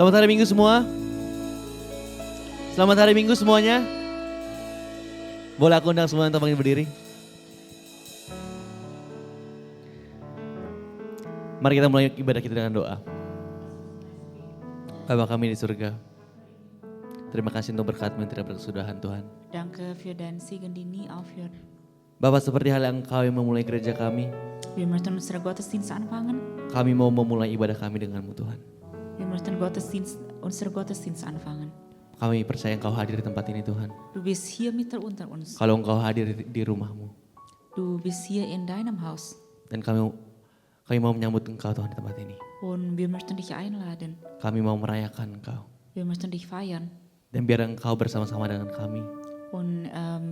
Selamat hari Minggu semua. Selamat hari Minggu semuanya. Boleh aku undang semua untuk berdiri. Mari kita mulai ibadah kita dengan doa. Bapa kami di surga, terima kasih untuk berkat-Mu yang tidak berkesudahan Tuhan. Danke für deinen Segen, die nie aufhört. Bapak, seperti hal yang Engkau yang memulai gereja kami, Wir möchten unsere Gottesdienste anfangen. kami mau memulai ibadah kami dengan-Mu Tuhan. Wir möchten unsere Gottesdienste anfangen. Kami percaya Engkau hadir di tempat ini Tuhan. Du bist hier mitten unter uns. Kalau Engkau hadir di rumah-Mu. Du bist hier in deinem Haus. Dan kami mau menyambut Engkau Tuhan di tempat ini. Und wir möchten dich einladen. Kami mau merayakan Engkau. Wir möchten dich feiern. Dan biar Engkau bersama-sama dengan kami. Und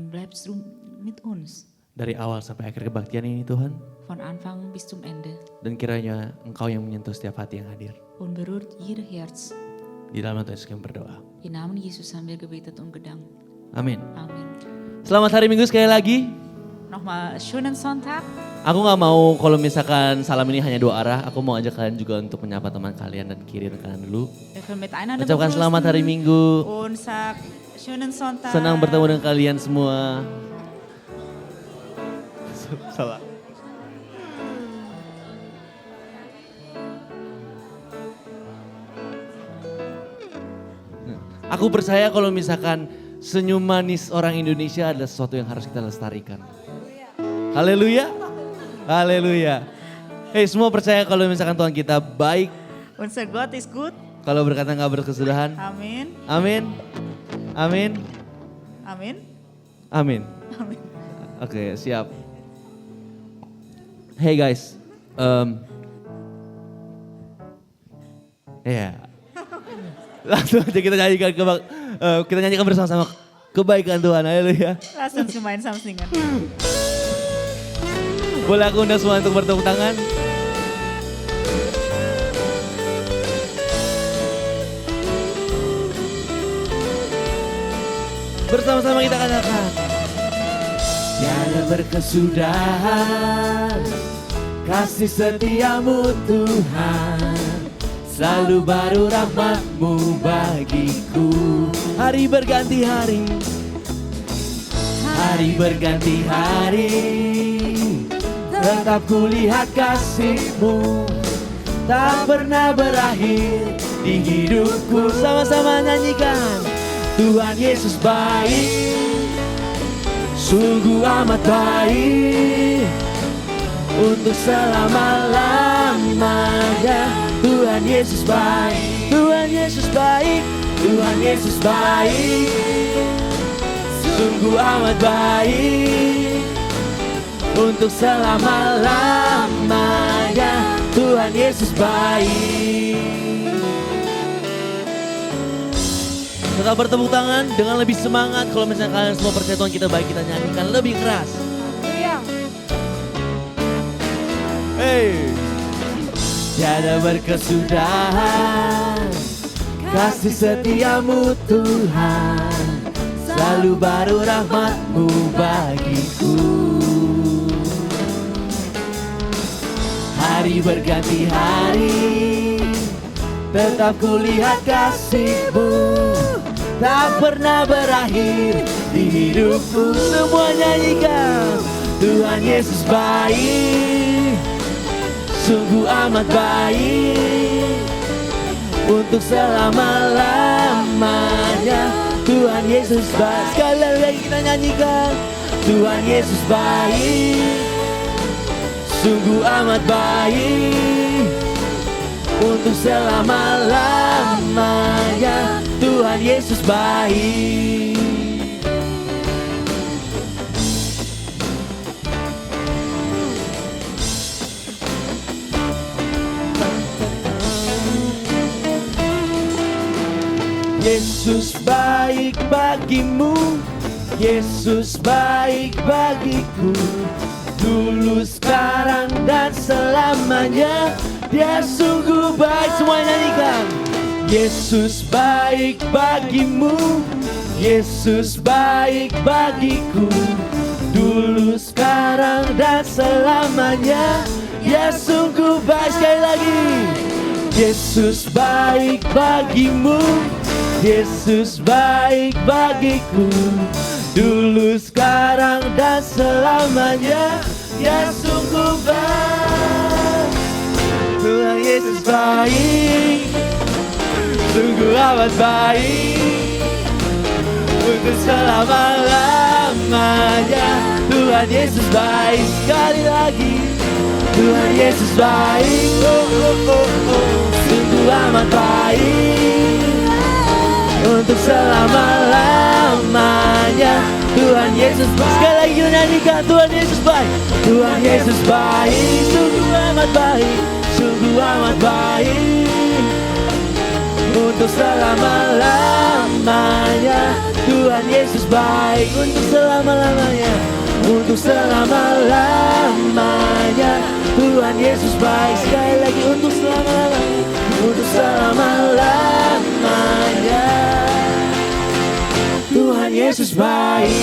bleibst du mit uns. Dari awal sampai akhir kebaktian ini Tuhan. Von Anfang bis zum Ende. Dan kiranya Engkau yang menyentuh setiap hati yang hadir. Und berührt jeder Herz. Di dalam nama Tuhan Yesus kami berdoa. Im Namen Jesus haben wir gebetet und gedankt. Amin. Amin. Selamat hari Minggu sekali lagi. Nochmal schönen Sonntag. Aku gak mau kalau misalkan salam ini hanya dua arah. Aku mau ajak kalian juga untuk menyapa teman kalian dan kiri kanan dulu. Wir können miteinander Ucapkan selamat hari Minggu. und sag schönen Sonntag. Senang bertemu dengan kalian semua. Salah. Aku percaya kalau misalkan senyum manis orang Indonesia adalah sesuatu yang harus kita lestarikan. Haleluya. Haleluya. Hei, semua percaya kalau misalkan Tuhan kita baik. Unser Gott ist gut. Kalau berkata gak berkesudahan. Amin. Amin. Amin. Amin. Amin. Amin. Oke, siap. Hey guys. Ya. Langsung aja kita nyanyikan bersama-sama kebaikan Tuhan. Haleluya. Lass uns gemeinsam singen. Boleh aku undang semua untuk bertepuk tangan? Bersama-sama kita katakan. Tiada berkesudahan kasih setiamu Tuhan, selalu baru rahmat-Mu bagiku. Hari berganti hari, hari berganti hari, tetap kulihat kasih-Mu tak pernah berakhir di hidupku. Sama-sama nyanyikan. Tuhan Yesus baik, sungguh amat baik, untuk selama-lamanya. Tuhan Yesus baik, Tuhan Yesus baik, Tuhan Yesus baik, sungguh amat baik, untuk selama-lamanya. Tuhan Yesus baik. Tetap bertepuk tangan dengan lebih semangat. Kalau misalnya kalian semua percaya Tuhan kita baik, kita nyanyikan lebih keras. Hey. Tiada berkesudahan kasih setiamu Tuhan, selalu baru rahmat-Mu bagiku. Hari berganti hari, tetap kulihat kasih-Mu tak pernah berakhir di hidupku. Semua nyanyikan. Tuhan Yesus baik, sungguh amat baik, untuk selama-lamanya. Tuhan Yesus baik. Sekali lagi kita nyanyikan. Tuhan Yesus baik, sungguh amat baik, untuk selama-lamanya. Tuhan Yesus baik. Yesus baik bagimu, Yesus baik bagiku, dulu, sekarang, dan selamanya. Dia sungguh baik. Semua nyanyikan. Yesus baik bagimu, Yesus baik bagiku, dulu, sekarang, dan selamanya. Dia sungguh baik. Sekali lagi. Yesus baik bagimu, Yesus baik bagiku. Dulu, sekarang, dan selamanya. Ya sungguh baik. Tuhan Yesus baik, sungguh amat baik. Untuk selama-lamanya. Tuhan Yesus baik. Sekali lagi, Tuhan Yesus baik, sungguh amat baik. Untuk selama-lamanya. Tuhan Yesus baik. Sekali lagi kita nyanyikan, Tuhan Yesus baik. Tuhan Yesus baik, sungguh amat baik, sungguh amat baik. Untuk selama-lamanya. Tuhan Yesus baik. Untuk selama-lamanya. Untuk selama-lamanya. Tuhan Yesus baik. Sekali lagi, untuk selama-lamanya. Untuk selama-lamanya. Tuhan Yesus baik.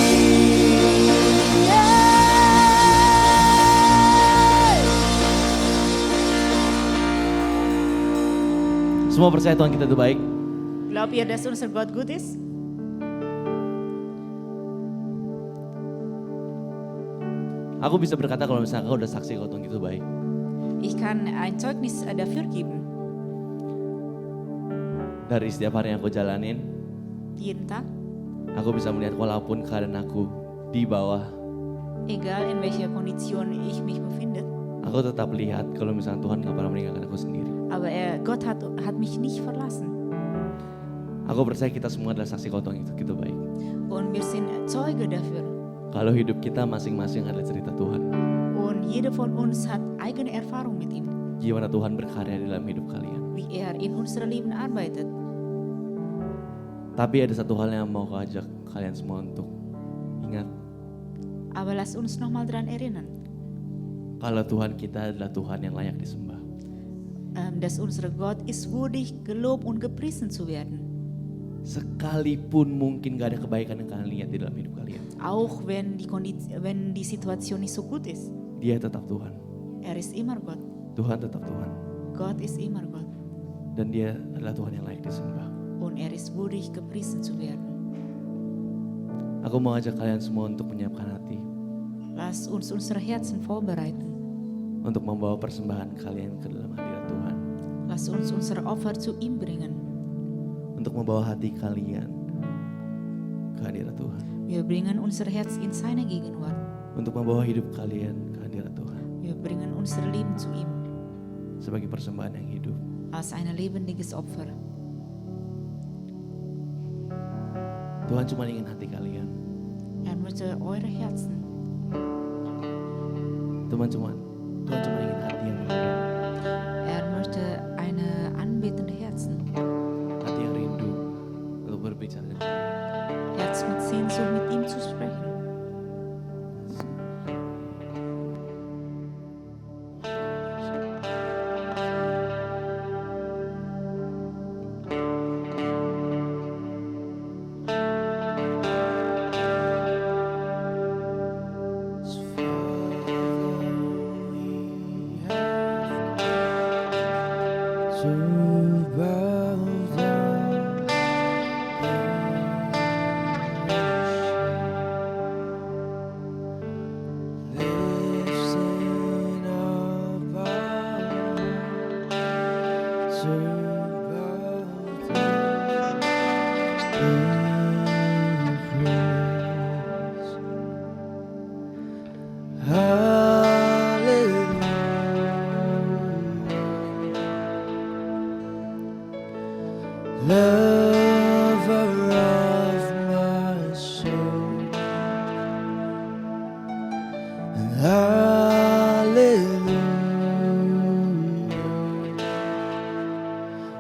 Semua percaya Tuhan kita itu baik? Glaubt ihr, dass unser Gott gut ist? Aku bisa berkata kalau misalnya kau udah saksi kalau Tuhan itu baik. Ich kann ein Zeugnis dafür geben. Dari setiap hari yang aku jalanin, Jeden Tag, aku bisa melihat walaupun keadaan aku di bawah, egal in welcher Kondition ich mich befinde. aku tetap lihat kalau misalnya Tuhan gak pernah meninggalkan aku sendiri. Aber Gott hat mich nicht verlassen. Aku percaya kita semua adalah saksi kalau Tuhan itu baik. Und wir sind Zeuge dafür. Kalau hidup kita masing-masing adalah cerita Tuhan. Und jeder von uns hat eigene Erfahrung mit ihm. Gimana Tuhan berkarya dalam hidup kalian. Wie in unserem Leben arbeitet. Tapi ada satu hal yang mau aku ajak kalian semua untuk ingat. Aber lass uns nochmal daran erinnern, Kalau Tuhan kita adalah Tuhan yang layak disembah. Dass unser Gott ist würdig, gelobt und gepriesen zu werden. Sekalipun mungkin gak ada kebaikan yang kalian lihat di dalam hidup kalian. Auch wenn die Situation nicht so gut ist. Dia tetap Tuhan. Ist immer Gott. Tuhan tetap Tuhan. Gott ist immer Gott. Dan dia adalah Tuhan yang layak disembah. Und ist würdig, gepriesen zu werden. Aku mau ajak kalian semua untuk menyiapkan hati. Lass uns unsere Herzen vorbereiten. Untuk membawa persembahan kalian ke dalam hadirat Tuhan. Lass uns unsere Opfer zu ihm bringen. Untuk membawa hati kalian ke hadirat Tuhan. Wir bringen unser Herz in seine Gegenwart. Untuk membawa hidup kalian ke hadirat Tuhan. Wir bringen unser Leben zu ihm. Sebagai persembahan yang hidup. Als ein lebendiges Opfer. Tuhan cuma ingin hati kalian. Möchte eure Herzen. Tuhan cuma ingin hati yang rindu. Möchte eine anbetende Herzen. Hati yang rindu untuk berbicara dengan dia. Herz mit Sehnsucht mit ihm zu sprechen. Lover of my soul, and hallelujah,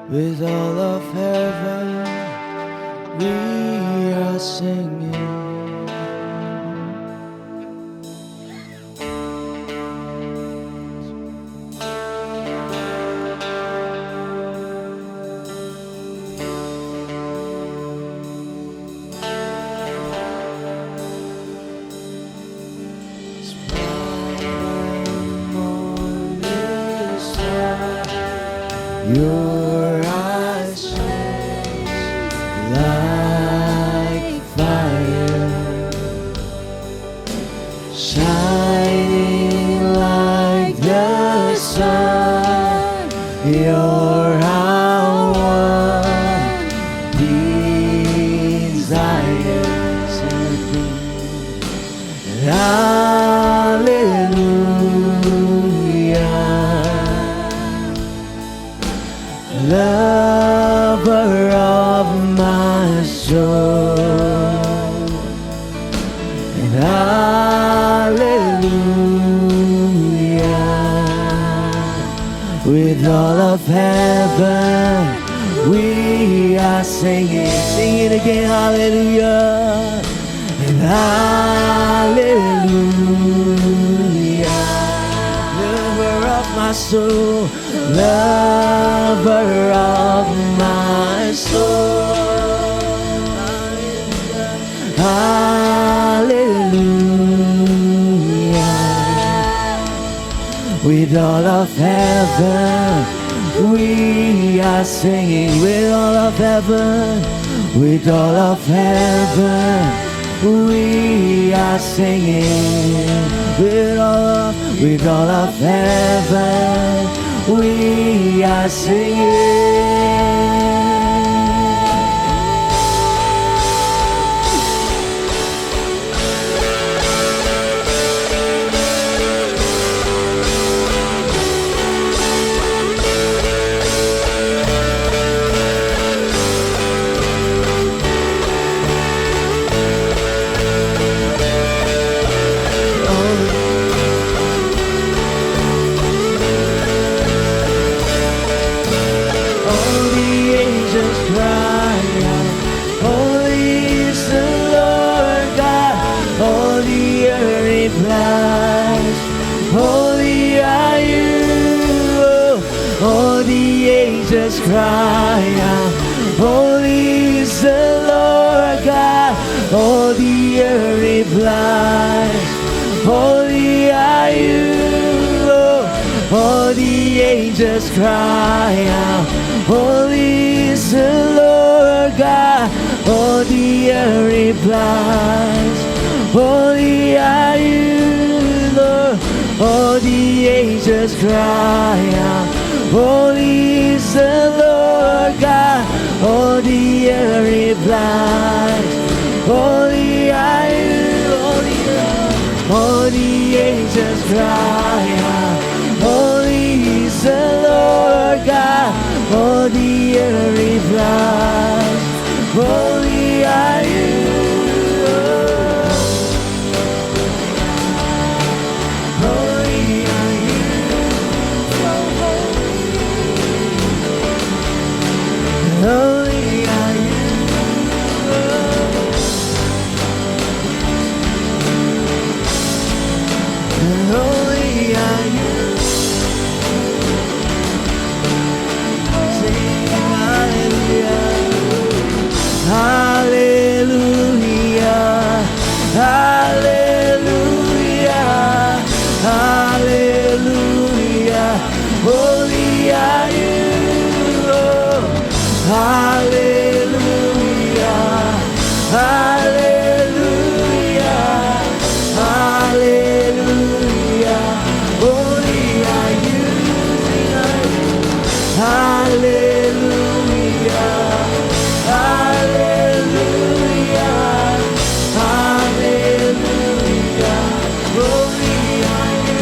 with all of heaven we are singing. You're Your eyes shine like fire, shining like the sun. You're our one desire. Hallelujah, lover of my soul. And hallelujah, with all of heaven we are singing. Sing it again, hallelujah. And hallelujah, lover of my soul, lover of my soul. Hallelujah, with all of heaven we are singing. With all of heaven, with all of heaven we are singing. With all of heaven we are singing. Just cry out, holy is the Lord God. All the earth replies, holy are you, Lord. All the angels cry out, holy is the Lord God. All the earth replies, holy are you, Lord. All the angels cry out, holy is the Lord God. All the earth replies, holy are you, all the angels cry out, holy is the Lord God. All the earth replies, holy are you. Holy are you, holy are you. Sing hallelujah, hallelujah, hallelujah, hallelujah. Holy are you. Hallelujah, hallelujah, hallelujah. Holy are you, hallelujah, hallelujah, hallelujah. Holy are you,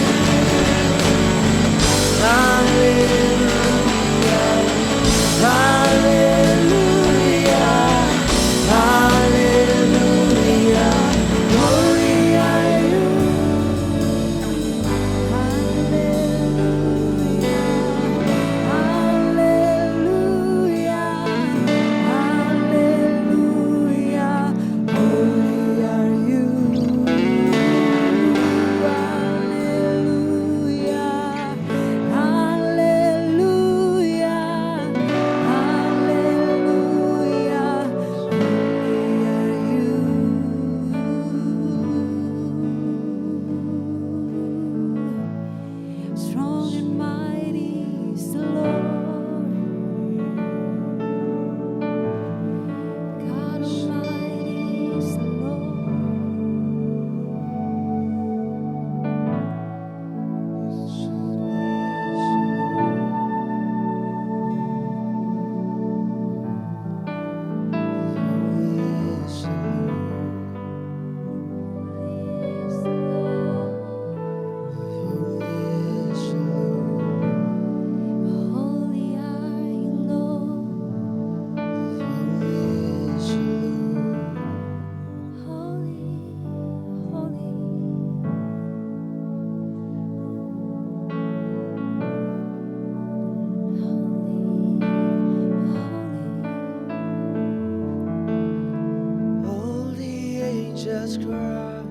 hallelujah. Hallelujah. angels cry,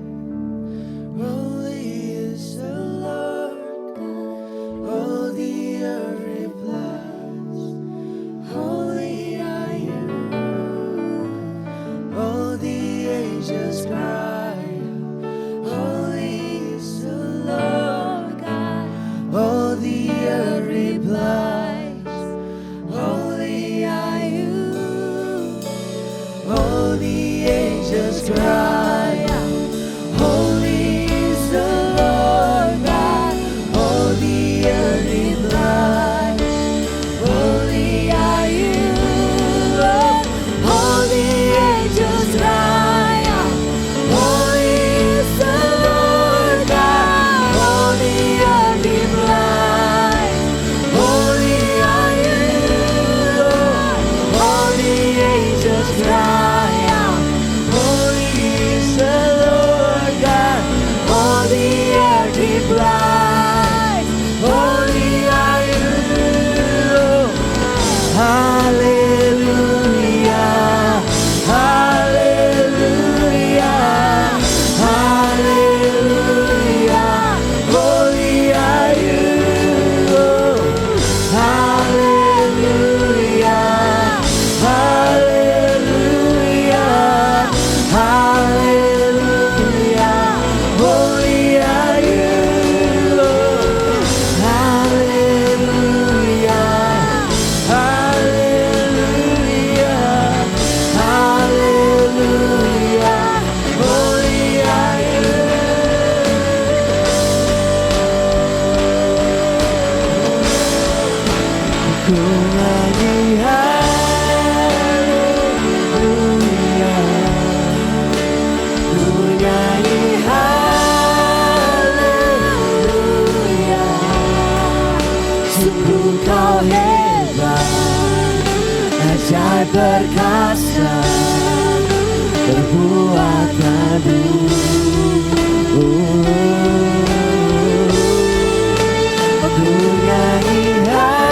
holy is the Lord God. All the earth replies, holy are you. All the angels cry, holy is the Lord God. All the earth replies, holy are you. All the angels cry out, holy is the Lord God. All the earth replies, holy are you. All the angels cry out, holy is the Lord God. All the earth replies, holy are you. All the angels cry out, holy is the Lord God. All the earth replies, holy are you. Hallelujah, hallelujah, hallelujah. Holy are you. Hallelujah, hallelujah, hallelujah. Holy are you. Hallelujah, hallelujah, hallelujah. Holy are you. Ku nyanyi haleluya, ku nyanyi haleluya. Sungguh kau hebat, ajaib perkasa, berbuat madu. Ku nyanyi haleluya,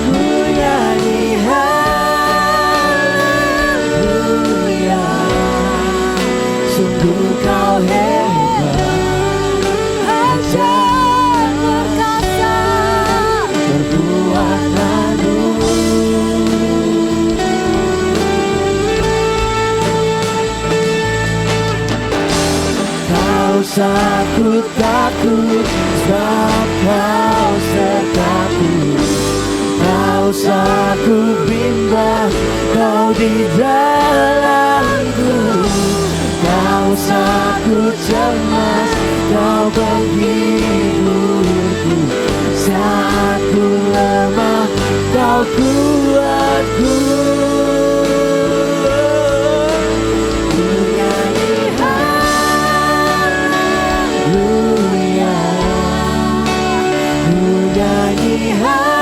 ku nyanyi haleluya. Sungguh kau hebat, ajaib perkasa, berbuat madu. Tak usah ku takut, sebab kau sertaku. Tak usah ku bimbang, kau di dalamku. Tak usah ku cemas, kau penghiburku. Saat ku lemah, kau kuatku. Ku nyanyi haleluya, ku nyanyi haleluya.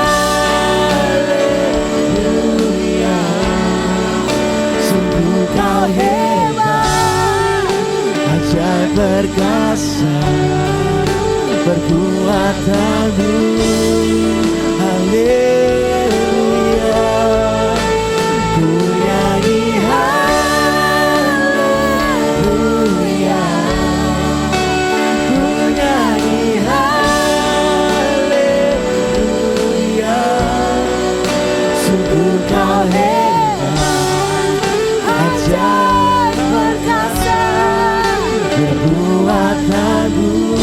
Sungguh kau hebat, ajaib perkasa, berbuat agung. Haleluya, ku nyanyi haleluya, ku nyanyi haleluya. Sungguh kau hebat, ajaib perkasa, berbuat agung.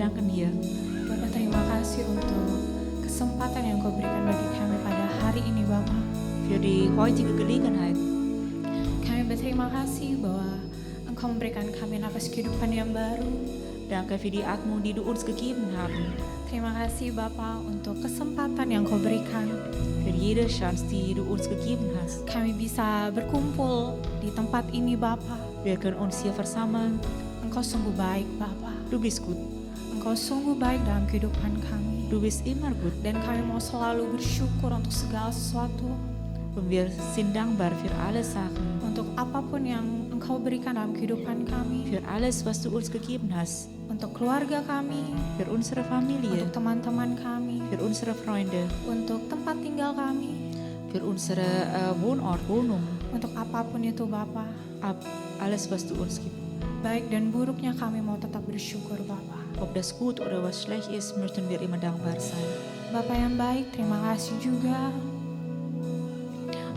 danken dir. Bapa, terima kasih untuk kesempatan yang Kau berikan bagi kami pada hari ini Bapa. Für die heutige Gelegenheit. Kami berterima kasih bahwa Engkau memberikan kami nafas kehidupan yang baru. Danke für die Atmung, die du uns gegeben haben. Terima kasih Bapa untuk kesempatan yang Kau berikan. Für jede Chance, die du uns gegeben hast. Kami bisa berkumpul di tempat ini Bapa. Wir können uns hier versammeln. Engkau sungguh baik Bapa. Du bist gut. Engkau sungguh baik dalam kehidupan kami. Du bist immer gut. Dan kami mau selalu bersyukur untuk segala sesuatu. Und wir sind dankbar für alle Sachen. Untuk apapun yang Engkau berikan dalam kehidupan kami. Für alles, was du uns gegeben hast. Untuk keluarga kami. Für unsere Familie. Untuk teman-teman kami. Für unsere Freunde. Untuk tempat tinggal kami. Für unsere Wohnort, Wohnung. Untuk apapun itu Bapa. Alles, was du uns gibst. Baik dan buruknya kami mau tetap bersyukur Bapa. Ob das gut oder was schlecht ist, möchten wir immer dankbar sein. Bapa yang baik, terima kasih juga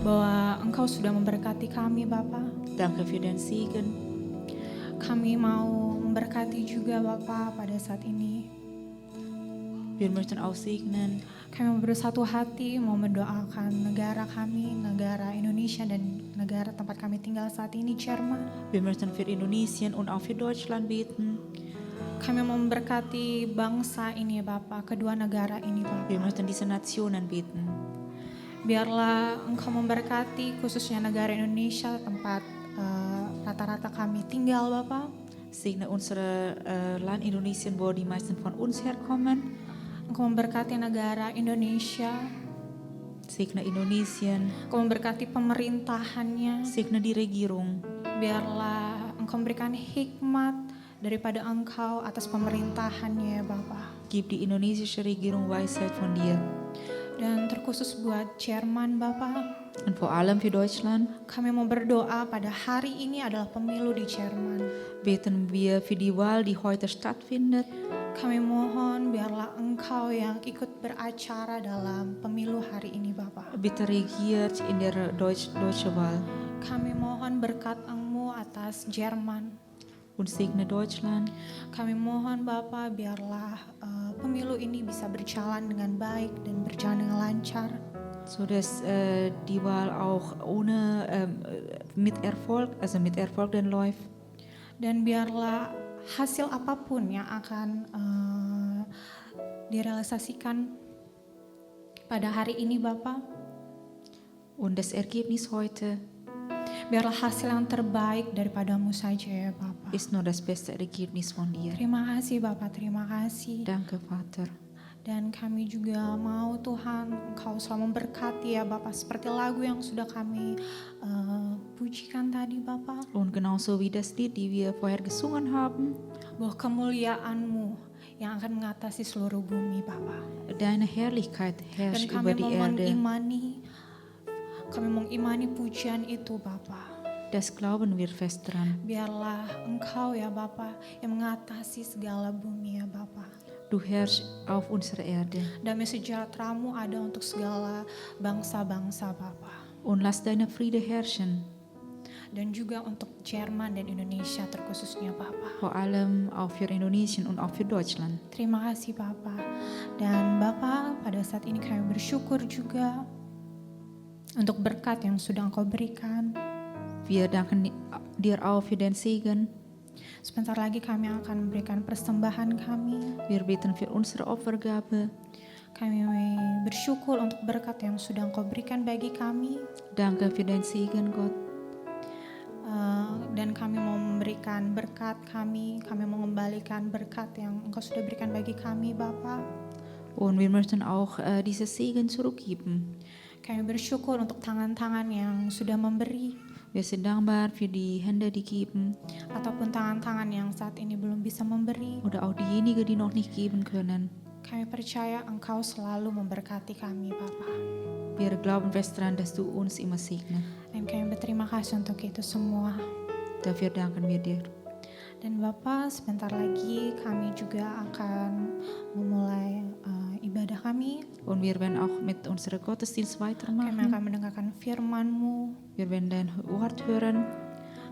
bahwa Engkau sudah memberkati kami Bapa. Danke für den Segen. Kami mau memberkati juga Bapa pada saat ini. Wir möchten auch segnen. Kami mau bersatu hati mau mendoakan negara kami, negara Indonesia dan negara tempat kami tinggal saat ini, Jerman. Wir möchten für Indonesien und auch für Deutschland beten. Kami mau memberkati bangsa ini Bapa, kedua negara ini Wir Bapa. möchten diese Nationen beten. Biarlah Engkau memberkati khususnya negara Indonesia tempat rata-rata kami tinggal Bapa. Segne unsere Land Indonesien, wo die meisten von uns herkommen. Engkau memberkati negara Indonesia. Segne Indonesien. Engkau memberkati pemerintahannya. Segne die Regierung. Biarlah Engkau memberikan hikmat daripada Engkau atas pemerintahannya ya Bapa. Gib die indonesische Regierung Weisheit von dir. Dan terkhusus buat Jerman Bapa. Und vor allem für Deutschland Kami mau berdoa pada hari ini adalah pemilu di Jerman. beten wir für die Wahl, die heute stattfindet. Kami mohon biarlah Engkau yang ikut beracara dalam pemilu hari ini Bapa. Bitte regiert in der deutsche Wahl Kami mohon berkat Engmu atas Jerman. und segne Deutschland. Kami mohon Bapa biarlah pemilu ini bisa berjalan dengan baik dan berjalan dengan lancar. So dass die Wahl auch ohne mit Erfolg dann läuft. Dan biarlah hasil apapun yang akan direalisasikan pada hari ini Bapa, Und das Ergebnis heute biarlah hasil yang terbaik daripadamu saja ya Bapa. ist nur das beste Ergebnis von dir. Terima kasih Bapa, terima kasih. Danke, Vater. Dan kami juga mau Tuhan Engkau selalu memberkati ya Bapa, seperti lagu yang sudah kami pujikan tadi Bapa, Und genauso wie das Lied, die wir vorher gesungen haben, bahwa kemuliaan-Mu yang akan mengatasi seluruh bumi Bapa. deine Herrlichkeit Dan herrscht kami über die mau Erde. mengimani pujian itu Bapa. Das glauben wir fest dran. Biarlah Engkau ya Bapa yang mengatasi segala bumi ya Bapa. Du herrschst auf unserer Erde. Damai sejahtera-Mu ada untuk segala bangsa-bangsa Bapa. Und lass deine Friede herrschen, Dan juga untuk Jerman dan Indonesia terkhususnya Bapa. vor allem auch für Indonesien und auch für Deutschland. Terima kasih Bapa. Dan Bapa, pada saat ini kami bersyukur juga untuk berkat yang sudah Engkau berikan. Wir danken dir auch für den Segen. Sebentar lagi kami akan memberikan persembahan kami. Wir beten für unsere Opfergabe. Kami bersyukur untuk berkat yang sudah Engkau berikan bagi kami. Danke für den Segen, Gott. Dan kami mau memberikan berkat kami mau mengembalikan berkat yang Engkau sudah berikan bagi kami Bapa. Und wir möchten auch diese Segen zurückgeben. Kami bersyukur untuk tangan-tangan yang sudah memberi, Wir sind dankbar für die Hände, die geben, ataupun tangan-tangan yang saat ini belum bisa memberi. oder auch diejenigen, die noch nicht geben können. Kami percaya Engkau selalu memberkati kami Bapa. Wir glauben fest daran, dass du uns immer segnest. Dan kami berterima kasih untuk itu semua. Dafür danken wir dir. Dan Bapa, sebentar lagi kami juga akan memulai ibadah kami. Und wir werden auch mit unserem Gottesdienst Kami weitermachen. akan mendengarkan firman-Mu. Wir werden dein Wort hören.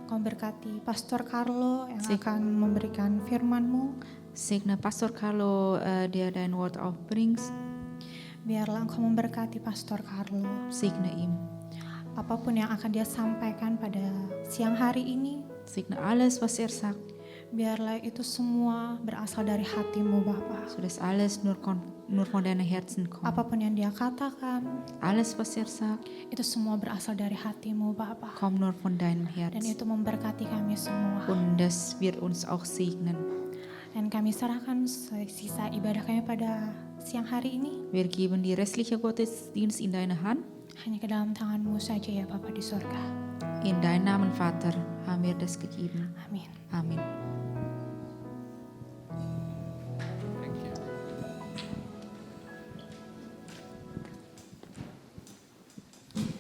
Kau berkati Pastor Carlo yang Sik. akan memberikan firman-Mu. Segne Pastor Carlo, der dein Wort aufbringt. Biarlah Engkau memberkati Pastor Carlo. Segne ihm. Apapun yang akan dia sampaikan pada siang hari ini, Segne alles, was sagt, biarlah itu semua berasal dari hati-Mu Bapa. sodass alles nur von deinem Herzen kommt. Apapun yang dia katakan, Alles, was sagt, itu semua berasal dari hati-Mu Bapa. kommt nur von deinem Dan Herzen. itu memberkati kami semua. Und das wird uns auch segnen. Dan kami serahkan sisa ibadah kami pada siang hari ini Wir geben die restliche Gottesdienst in deine Hand. hanya ke dalam tangan-Mu saja ya Bapa di surga. In deinem Namen, Vater, haben wir das gegeben. Amin. Amin.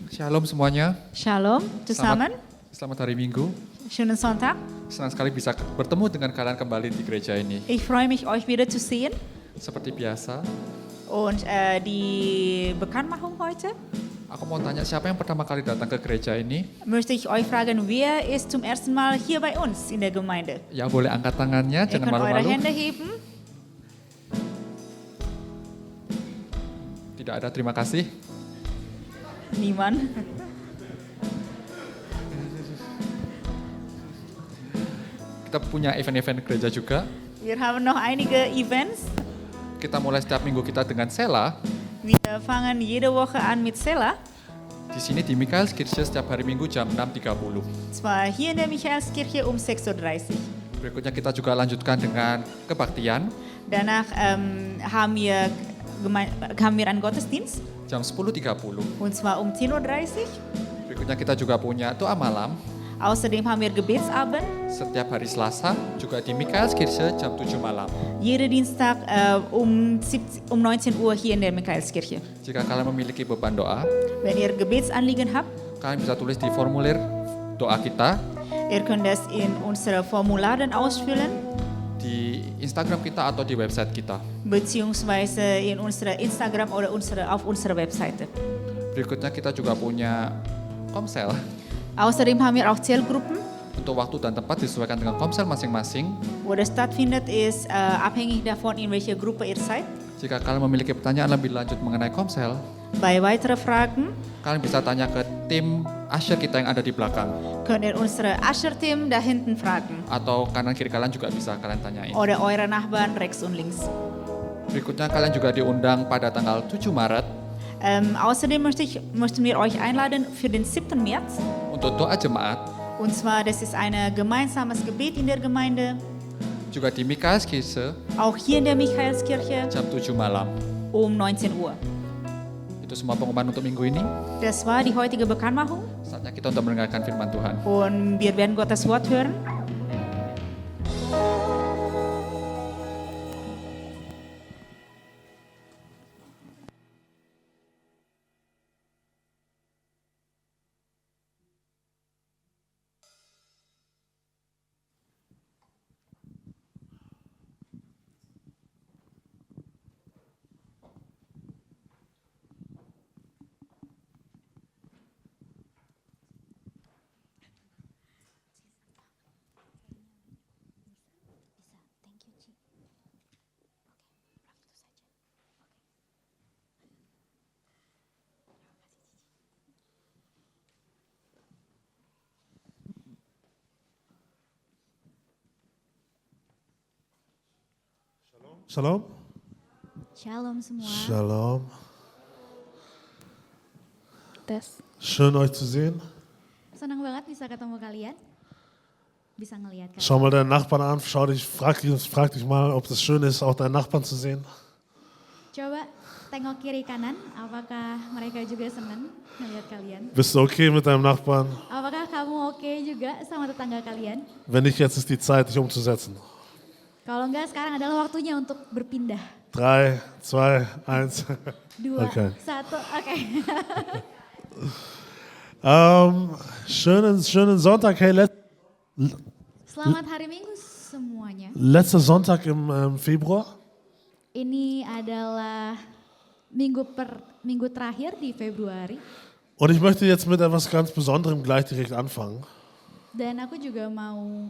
Shalom semuanya. Shalom zusammen. Selamat hari Minggu. Schönen Sonntag. Senang sekali bisa bertemu dengan kalian kembali di gereja ini. Ich freue mich, euch wieder zu sehen. Seperti biasa, Und die Bekanntmachung heute aku mau tanya siapa yang pertama kali datang ke gereja ini? möchte ich euch fragen, wer ist zum ersten Mal hier bei uns in der Gemeinde? Ya boleh angkat tangannya, Ihr jangan könnt eure malu-malu. Hände heben. Tidak ada, terima kasih. Niemand. Kita punya event-event gereja juga. Wir haben noch einige Events. Kita mulai setiap minggu kita dengan Sela. Wir fangen jede Woche an mit Sela. Di sini di Michaelskirche setiap hari Minggu jam 6.30. Zwar hier in der Michaelskirche um 6.30 Uhr. Berikutnya kita juga lanjutkan dengan kebaktian Danach haben wir einen Gottesdienst. jam 10.30. Und zwar um 10.30 Uhr. Berikutnya kita juga punya doa malam Außerdem haben wir Gebetsabend. setiap hari Selasa juga di Michaelskirche jam 7 malam. Jeden Dienstag um 19 Uhr hier in der Michaelskirche. Jika kalian memiliki beban doa, Wenn ihr Gebetsanliegen habt, kalian bisa tulis di formulir doa kita ihr könnt das in unsere Formularen ausfüllen, di Instagram kita atau di website kita. beziehungsweise in unsere Instagram oder auf unserer Webseite. Berikutnya kita juga punya komsel. Außerdem haben wir auch Zellgruppen. Untuk waktu dan tempat disesuaikan dengan komsel masing-masing. Wo das stattfindet, ist abhängig davon, in welcher Gruppe ihr seid. Jika kalian memiliki pertanyaan lebih lanjut mengenai komsel, Bei weiteren Fragen kalian bisa tanya ke tim Asher kita yang ada di belakang. könnt ihr unsere Asher-Team da hinten fragen. Atau kanan kiri kalian juga bisa kalian tanyain. Oder eure Nachbarn rechts und links. Berikutnya kalian juga diundang pada tanggal 7 Maret Außerdem möchten wir euch einladen für den 7. März. untuk doa jemaat. Und zwar, das ist ein gemeinsames Gebet in der Gemeinde. Juga di Michaelskirche Auch hier in der Michaelskirche jam 7 malam. um 19 Uhr. Itu semua pengumuman untuk minggu ini. Das war die heutige Bekanntmachung. Saatnya kita untuk mendengarkan firman Tuhan. Und wir werden Gottes Wort hören. Shalom. Shalom semua. Shalom. Tes. Schön euch zu sehen. Senang banget bisa ketemu kalian. Bisa ngelihat kalian. Schau mal deinen Nachbarn an, frag dich mal, ob es schön ist, auch deinen Nachbarn zu sehen. Coba tengok kiri kanan, apakah mereka juga senang melihat kalian? Bist du okay mit deinem Nachbarn? Apakah kamu oke juga sama tetangga kalian? Wenn nicht, jetzt ist die Zeit, dich umzusetzen. Kalau enggak, sekarang adalah waktunya untuk berpindah. 3, 2, 1. 2, Okay. 1, oke. Schönen Sonntag. Hey, Selamat hari Minggu semuanya. letzter Sonntag im Februar. Ini adalah minggu terakhir di Februari. Und ich möchte jetzt mit etwas ganz Besonderem gleich direkt anfangen. Dan aku juga mau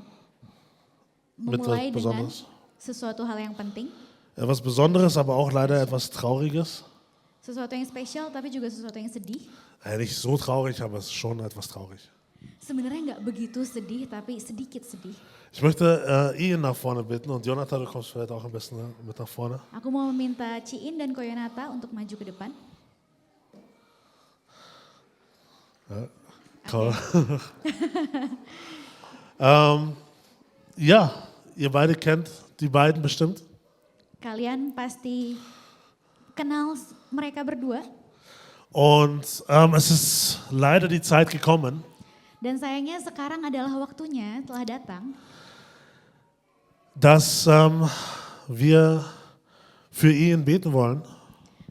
Mit was memulai dengan Besonderes. sesuatu hal yang penting, Etwas Besonderes, aber auch leider etwas Trauriges. sesuatu yang spesial tapi juga sesuatu yang sedih. Nicht so traurig, aber es ist schon etwas traurig. Sebenarnya nggak begitu sedih tapi sedikit sedih. Ich möchte Ian nach vorne bitten und Jonathan, du kommst vielleicht auch ein bisschen mit nach vorne. Aku mau meminta Ciin dan Koyonata untuk maju ke depan. Toll. Ja, ihr beide kennt die beiden bestimmt. Kalian pasti kenal mereka berdua. Und es ist leider die Zeit gekommen, Dan sayangnya sekarang adalah waktunya, telah datang, dass wir für Ian beten wollen.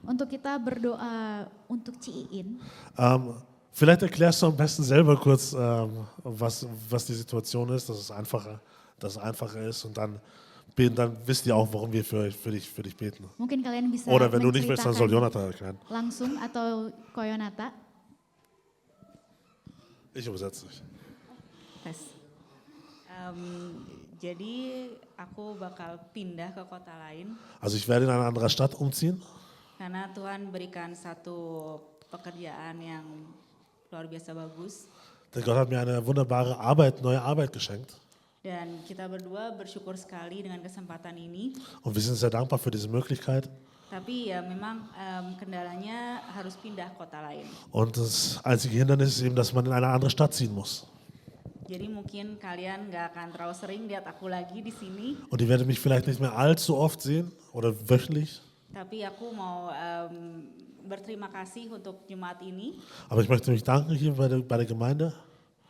untuk kita berdoa untuk Ciin. Vielleicht erklärst du am besten selber kurz, was die Situation ist, dass es einfacher ist und dann beten, dann wisst ihr auch, warum wir für dich beten. Mungkin kalian bisa Oder wenn du nicht willst, dann soll menceritakan Jonathan erklären. langsung atau Koyonata. Ich übersetze dich. Tes. Jadi aku bakal pindah ke kota lain Also ich werde in eine andere Stadt umziehen. karena Tuhan berikan satu pekerjaan yang luar biasa bagus. Denn Gott hat mir eine wunderbare Arbeit, neue Arbeit geschenkt. Dan kita berdua bersyukur sekali dengan kesempatan ini. Und wir sind sehr dankbar für diese Möglichkeit. Tapi ya memang kendalanya harus pindah kota lain. Und das einzige Hindernis ist eben, dass man in eine andere Stadt ziehen muss. Jadi mungkin kalian gak akan terlalu sering lihat aku lagi di sini. Und ihr werdet mich vielleicht nicht mehr allzu oft sehen oder wöchentlich. Tapi aku mau berterima kasih untuk jemaat ini. Aber ich möchte mich danken hier bei der Gemeinde.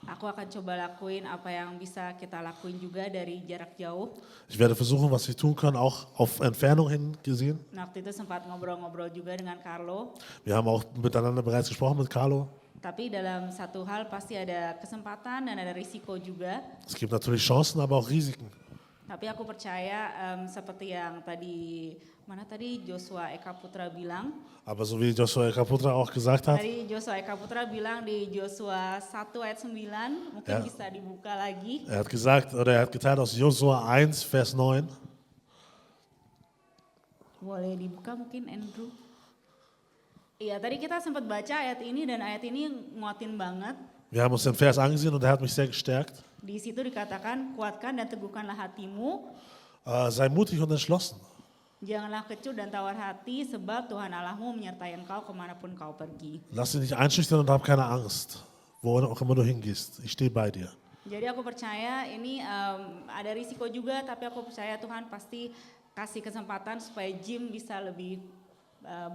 Aku akan coba lakuin apa yang bisa kita lakuin juga dari jarak jauh. Ich werde versuchen, was wir tun können, auch auf Entfernung hin gesehen. Waktu itu sempat ngobrol-ngobrol juga dengan Carlo. Wir haben auch miteinander bereits gesprochen mit Carlo. Tapi dalam satu hal pasti ada kesempatan dan ada risiko juga. Es gibt natürlich Chancen, aber auch Risiken. Tapi aku percaya seperti yang tadi Joshua Eka Putra bilang. Aber so wie Joshua Kaputra auch gesagt hat, Tadi Joshua Eka Putra bilang di Joshua 1 ayat 9, mungkin Ya. bisa dibuka lagi. er hat geteilt aus Josua 1, Vers 9. Boleh dibuka mungkin Andrew? Iya, tadi kita sempat baca ayat ini dan ayat ini nguatin banget. Wir haben uns den Vers angesehen und er hat mich sehr gestärkt. Di situ dikatakan, kuatkan dan teguhkanlah hatimu, Sei mutig und entschlossen. janganlah kecut dan tawar hati, sebab Tuhan Allahmu menyertai engkau kemanapun kau pergi. Lass dich nicht einschüchtern und hab keine Angst, wo auch immer du hingehst. Ich stehe bei dir. Jadi aku percaya ini ada risiko juga, tapi aku percaya Tuhan pasti kasih kesempatan supaya Jim bisa lebih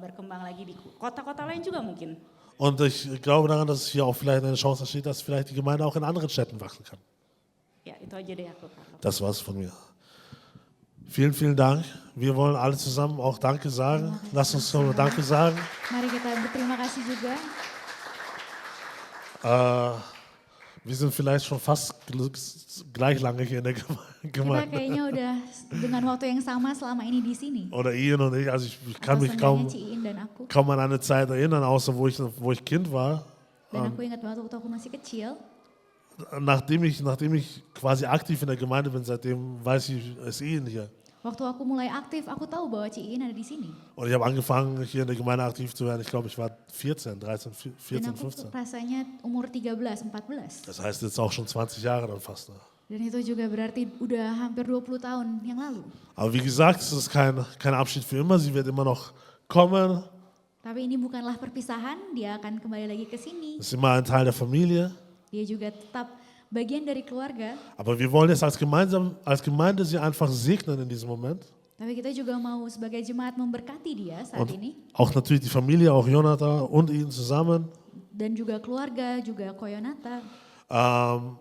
berkembang lagi di kota-kota lain juga mungkin. Und ich glaube daran, dass hier auch vielleicht eine Chance entsteht, dass vielleicht die Gemeinde auch in anderen Städten wachsen kann. Ya itu aja deh aku Carlo. Das war's von mir. Vielen, vielen Dank. Wir wollen alle zusammen auch Danke sagen. Lass uns so Danke sagen. Mari kita berterima kasih juga. Wir sind vielleicht schon fast gleich lange hier in der Kita Gemeinde. kayaknya udah dengan waktu yang sama selama ini di sini. Oder Ian und ich. Also ich kann Atau mich seenggaknya Ciin dan aku. kaum an eine Zeit erinnern, außer wo ich Kind war. Dan aku ingat banget waktu aku masih kecil. Nachdem ich quasi aktiv in der Gemeinde bin, seitdem weiß ich es Ian hier. Waktu aku mulai aktif, aku tahu bahwa Ciin ada di sini. Und ich habe angefangen, hier in der Gemeinde aktiv zu werden. Ich glaube, ich war 14, Dan 14, aku 15. rasanya umur 13, 14. Das heißt jetzt auch schon 20 Jahre dann fast. Ne? Dan itu juga berarti udah hampir 20 tahun yang lalu. Aber wie gesagt, es ist kein Abschied für immer. Sie wird immer noch kommen. Tapi ini bukanlah perpisahan, dia akan kembali lagi ke sini. Es ist immer ein Teil der Familie. Dia juga tetap bagian dari keluarga. Aber wir wollen jetzt als Gemeinde sie einfach segnen in diesem Moment. Tapi kita juga mau sebagai jemaat memberkati dia saat Und ini. auch natürlich die Familie, auch Jonathan und ihn zusammen. Dan juga keluarga, juga Koyonata.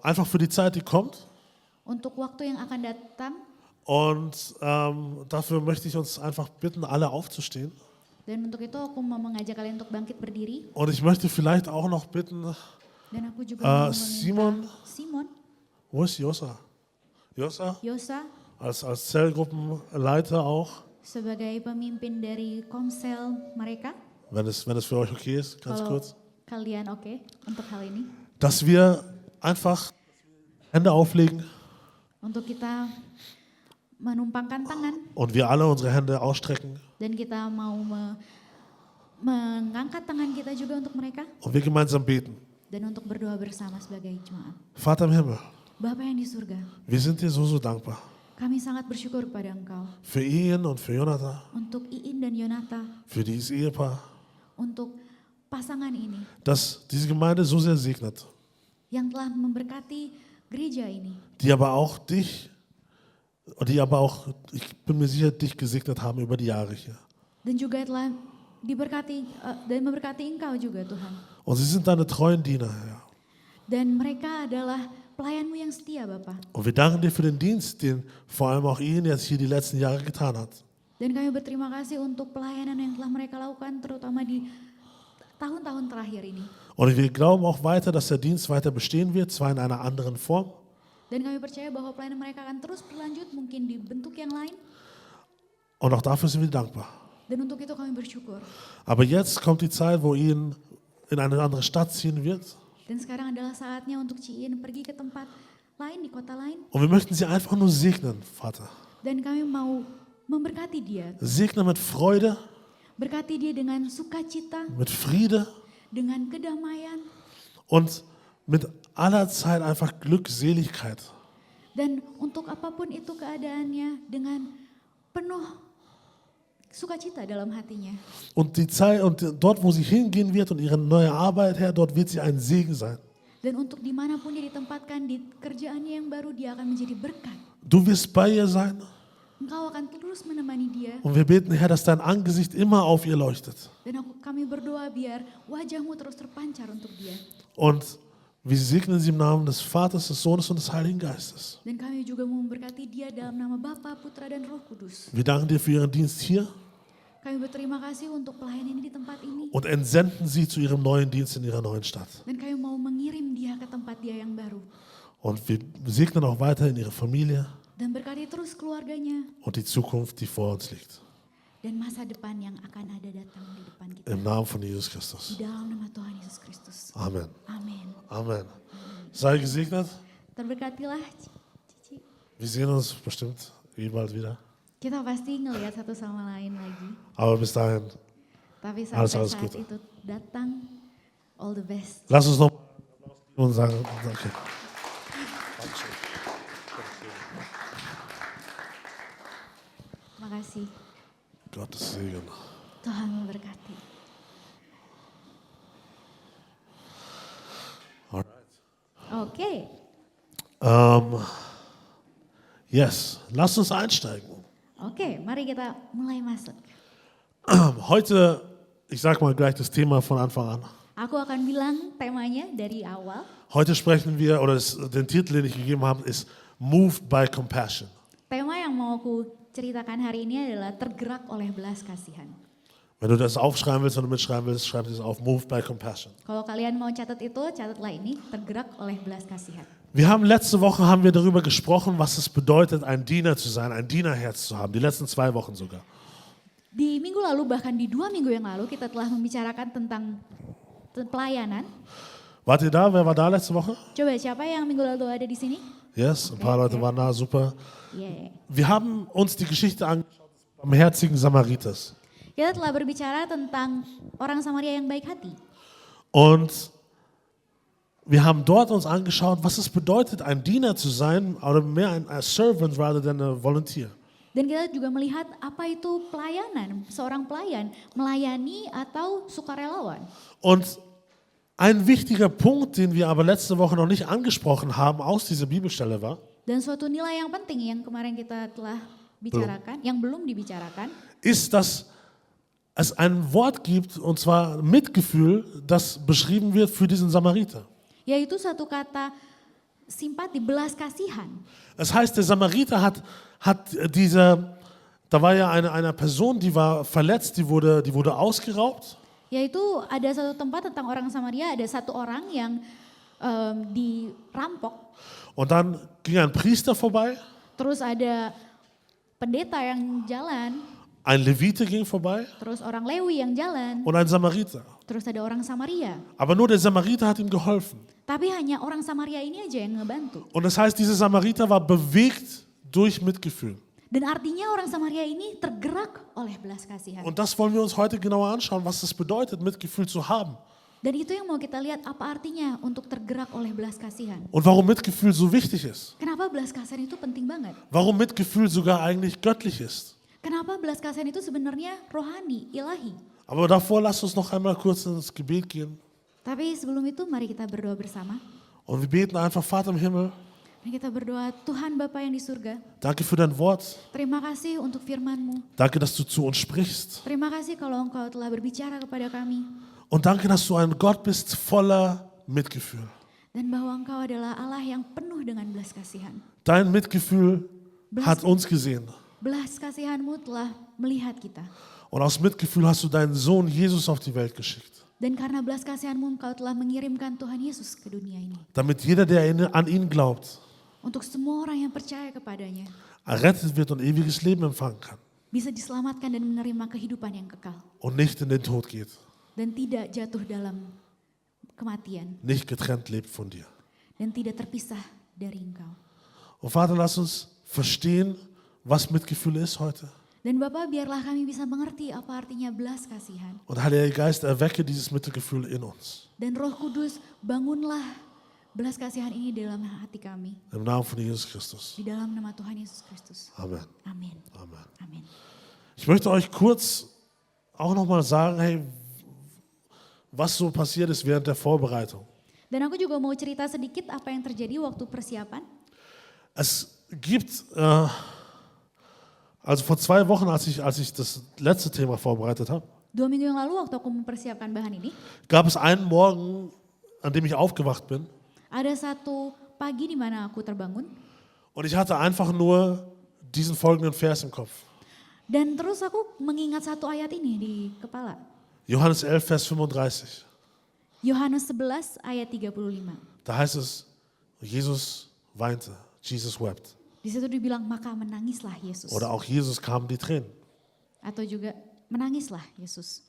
Einfach für die Zeit, die kommt. Untuk waktu yang akan datang. Und dafür möchte ich uns einfach bitten, alle aufzustehen. Dan untuk itu aku mau mengajak kalian untuk bangkit berdiri. Und ich möchte vielleicht auch noch bitten, Dan aku juga mau meminta Simon, Simon, wo ist Josa? Josa, Yosa, als Zellgruppenleiter auch, sebagai pemimpin dari komsel mereka. wenn es für euch okay ist, ganz Kalau kurz. kalian oke untuk hal ini. Dass wir einfach Hände auflegen untuk kita menumpangkan tangan und wir alle unsere Hände ausstrecken dan kita mau mengangkat tangan kita juga untuk mereka und wir gemeinsam beten. dan untuk berdoa bersama sebagai jemaat. Vater im Himmel, Bapa yang di surga, wir sind dir so dankbar kami sangat bersyukur kepada Engkau für Ian und für Jonathan, untuk Iin dan Yonata, für dieses Ehepaar, untuk pasangan ini das diese Gemeinde so sehr segnet, yang telah memberkati gereja ini, die aber auch dich, ich bin mir sicher, dich gesegnet haben über die Jahre hier. dan juga telah diberkati dan memberkati Engkau juga Tuhan. Und sie sind deine treuen Diener, Herr. Dan mereka adalah pelayan-Mu yang setia Bapa. Und wir danken dir für den Dienst, den vor allem auch Ian jetzt hier die letzten Jahre getan hat. Dan kami berterima kasih untuk pelayanan yang telah mereka lakukan terutama di tahun-tahun terakhir ini. Und wir glauben auch weiter, dass der Dienst weiter bestehen wird, zwar in einer anderen Form. Dan kami percaya bahwa pelayanan mereka akan terus berlanjut mungkin di bentuk yang lain. Und auch dafür sind wir dankbar. Dan untuk itu kami bersyukur. Aber jetzt kommt die Zeit, wo Ian in eine andere Stadt ziehen wird. Dan sekarang adalah saatnya untuk Ciin pergi ke tempat lain, di kota lain. Und wir möchten sie einfach nur segnen, Vater. Dan kami mau memberkati dia. Segnen mit Freude, Berkati dia dengan sukacita, mit Friede dengan kedamaian. und mit aller Zeit einfach Glückseligkeit. Dan untuk apapun itu keadaannya dengan penuh sukacita dalam hatinya. Und die Zeit und dort, wo sie hingehen wird und ihre neue Arbeit, Herr, dort wird sie ein Segen sein. Dan untuk dimanapun dia ditempatkan di kerjaannya yang baru, dia akan menjadi berkat. Du wirst bei ihr sein Engkau akan terus menemani dia. und wir beten, Herr, dass dein Angesicht immer auf ihr leuchtet. Dan kami berdoa biar wajahmu terus terpancar untuk dia. Und wir segnen sie im Namen des Vaters, des Sohnes und des Heiligen Geistes. Dan kami juga mau memberkati dia dalam nama Bapa, Putra, dan Roh Kudus. Wir danken dir für ihren Dienst hier Kami berterima kasih untuk pelayanan ini di tempat ini. und entsenden sie zu ihrem neuen Dienst in ihrer neuen Stadt. Dan kami mau mengirim dia ke tempat dia yang baru. Und wir segnen auch weiterhin ihre Familie Dan berkati terus keluarganya. und die Zukunft, die vor uns liegt. Dan masa depan yang akan ada datang di depan kita. Im Namen von Jesus Christus. Di dalam nama Tuhan Yesus Kristus. Amen. Amin. Amen. Sei gesegnet. Terberkatilah Cici. Wir sehen uns bestimmt bald wieder. Kita pasti ngelihat satu sama lain lagi. Aber bis dahin, Tapi sampai Alles saat Gute. itu datang, all the best. lass uns noch und sagen, okay. Terima kasih. Gottes Segen. Tuhan memberkati. Oke, Yes, lass uns einsteigen. oke, mari kita mulai masuk. Heute, ich sag mal gleich das Thema von Anfang an. Aku akan bilang temanya dari awal. Heute sprechen wir, oder den Titel, den ich gegeben habe, ist Moved by Compassion. Tema yang mau aku ceritakan hari ini adalah tergerak oleh belas kasihan. Wenn du das aufschreiben willst, wenn du mitschreiben willst, schreib das auf, Moved by Compassion. Kalau kalian mau catat itu, catatlah ini, tergerak oleh belas kasihan. Letzte Woche haben wir darüber gesprochen, was es bedeutet, ein Diener zu sein, ein Dienerherz zu haben. Die letzten 2 Wochen sogar. Di minggu lalu, bahkan di 2 minggu yang lalu, kita telah membicarakan tentang pelayanan. Wart ihr da? Wer war da letzte Woche? Coba siapa yang minggu lalu ada di sini? Yes, ein paar Leute waren da, super. Yeah. Wir haben uns die Geschichte angeschaut des barmherzigen Samariters. Kita telah berbicara tentang orang Samaria yang baik hati. Und wir haben dort uns angeschaut, was es bedeutet, ein Diener zu sein, oder mehr ein servant rather than a volunteer. Dan kita juga melihat apa itu pelayanan, seorang pelayan, melayani atau sukarelawan. Und ein wichtiger Punkt, den wir aber letzte Woche noch nicht angesprochen haben aus dieser Bibelstelle war, Dan suatu nilai yang penting yang kemarin kita telah bicarakan, yang belum dibicarakan, ist, dass es ein Wort gibt, und zwar Mitgefühl, das beschrieben wird für diesen Samariter. yaitu satu kata simpati, belas kasihan. Das heißt, der Samariter hat da war ja eine Person, die war verletzt, die wurde ausgeraubt. Yaitu ada satu tempat tentang orang Samaria, ada satu orang yang dirampok. Und dann ging ein Priester vorbei Terus ada pendeta yang jalan Ein Levite ging vorbei terus orang Lewi yang jalan, und ein Samariter. terus ada orang Samaria. Aber nur der Samariter hat ihm geholfen. Tapi hanya orang Samaria ini aja yang ngebantu. Und das heißt, dieser Samariter war bewegt durch Mitgefühl. Dan artinya orang Samaria ini tergerak oleh belas kasihan. Und das wollen wir uns heute genauer anschauen, was es bedeutet, Mitgefühl zu haben. Dan itu yang mau kita lihat apa artinya untuk tergerak oleh belas kasihan. Und warum Mitgefühl so wichtig ist. Kenapa belas kasihan itu penting banget? Warum Mitgefühl sogar eigentlich göttlich ist. Kenapa belas kasihan itu sebenarnya rohani, ilahi. Aber davor lasst uns noch einmal kurz ins Gebet gehen. Tapi sebelum itu mari kita berdoa bersama. Und wir beten einfach, Vater im Himmel, Mari kita berdoa, Tuhan Bapa yang di surga, danke für dein Wort. terima kasih untuk firman-Mu. Danke, dass du zu uns sprichst. Terima kasih kalau Engkau telah berbicara kepada kami. Und danke, dass du ein Gott bist voller Mitgefühl. Dan bahwa Engkau adalah Allah yang penuh dengan belas kasihan. Dein Mitgefühl hat uns gesehen. Belas kasihan-Mu telah melihat kita. Und aus Mitgefühl hast du deinen Sohn Jesus auf die Welt geschickt. Dan karena belas kasihan-Mu Engkau telah mengirimkan Tuhan Yesus ke dunia ini. Damit jeder, der an ihn glaubt, Untuk semua orang yang percaya kepadanya errettet wird und ewiges Leben empfangen kann. bisa diselamatkan dan menerima kehidupan yang kekal. Und nicht in den Tod geht. Dan tidak jatuh dalam kematian. Nicht getrennt lebt von dir. Dan tidak terpisah dari Engkau. Und Vater, lass uns verstehen, was Mitgefühl ist heute. Dan Bapa, biarlah kami bisa mengerti apa artinya belas kasihan. Und Heiliger Geist, erwecke dieses Mitgefühl in uns. Dan Roh Kudus, bangunlah belas kasihan ini dalam hati kami. Im Namen von Jesus Christus. Di dalam nama Tuhan Yesus Kristus. Amen. Amin. Amen. Amin. Ich möchte euch kurz auch nochmal sagen, hey, was so passiert ist während der Vorbereitung. Dan aku juga mau cerita sedikit apa yang terjadi waktu persiapan. Es gibt, also vor 2 Wochen, als ich das letzte Thema vorbereitet habe, 2 minggu yang lalu waktu aku mempersiapkan bahan ini, gab es einen Morgen, an dem ich aufgewacht bin ada satu pagi di mana aku terbangun. und ich hatte einfach nur diesen folgenden Vers im Kopf. Dan terus aku mengingat satu ayat ini di kepala. Johannes 11, Vers 35. Yohanes 11 ayat 35. Da heißt es, Jesus weinte, Jesus wept. Di situ dibilang maka menangislah Yesus. Oder auch Jesus kamen die Tränen. Atau juga menangislah Yesus.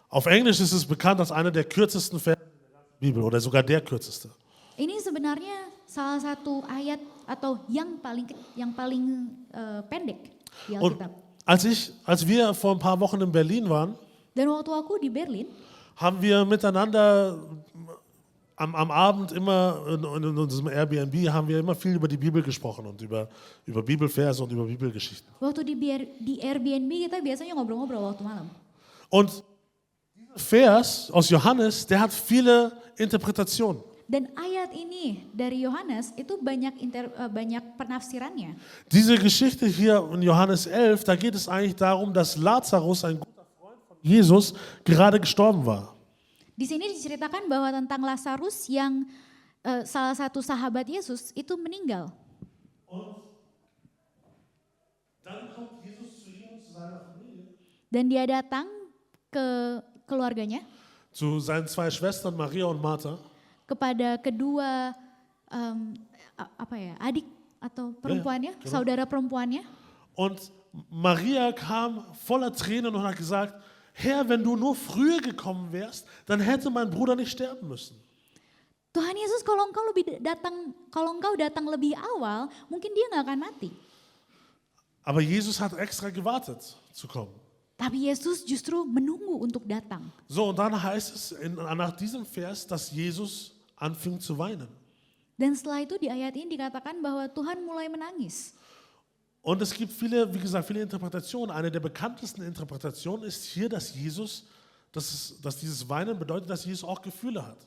Auf Englisch ist es bekannt als einer der kürzesten Verse der Bibel oder sogar der kürzeste. Ini sebenarnya salah satu ayat atau yang paling pendek di Und Alkitab. als wir vor ein paar Wochen in Berlin waren, Dan waktu aku di Berlin, haben wir miteinander am Abend immer in unserem Airbnb haben wir immer viel über die Bibel gesprochen und über Bibelverse und über Bibelgeschichten. waktu di Airbnb kita biasanya ngobrol-ngobrol waktu malam. Und dieser Vers aus Johannes, der hat viele Interpretationen. Dan ayat ini dari Yohanes itu banyak penafsirannya. Diese Geschichte hier in Johannes 11, da geht es eigentlich darum, dass Lazarus, ein guter Freund von Jesus, gerade gestorben war. Di sini diceritakan bahwa tentang Lazarus yang salah satu sahabat Yesus itu meninggal. Dan dia datang ke keluarganya, Zu seinen 2 Schwestern, Maria und Martha. kepada kedua adik atau perempuannya, genau. saudara perempuannya. Und Maria kam voller Tränen und hat gesagt, Herr, wenn du nur früher gekommen wärst, dann hätte mein Bruder nicht sterben müssen. Tuhan Yesus, kalau engkau datang lebih awal, mungkin dia nggak akan mati. Aber Jesus hat extra gewartet zu kommen. Tapi Yesus justru menunggu untuk datang. So, und dann heißt es nach diesem Vers, dass Jesus anfing zu weinen. Dan setelah itu di ayat ini dikatakan bahwa Tuhan mulai menangis. Und es gibt viele, wie gesagt, viele Interpretationen. Eine der bekanntesten Interpretationen ist hier, dass dieses Weinen bedeutet, dass Jesus auch Gefühle hat.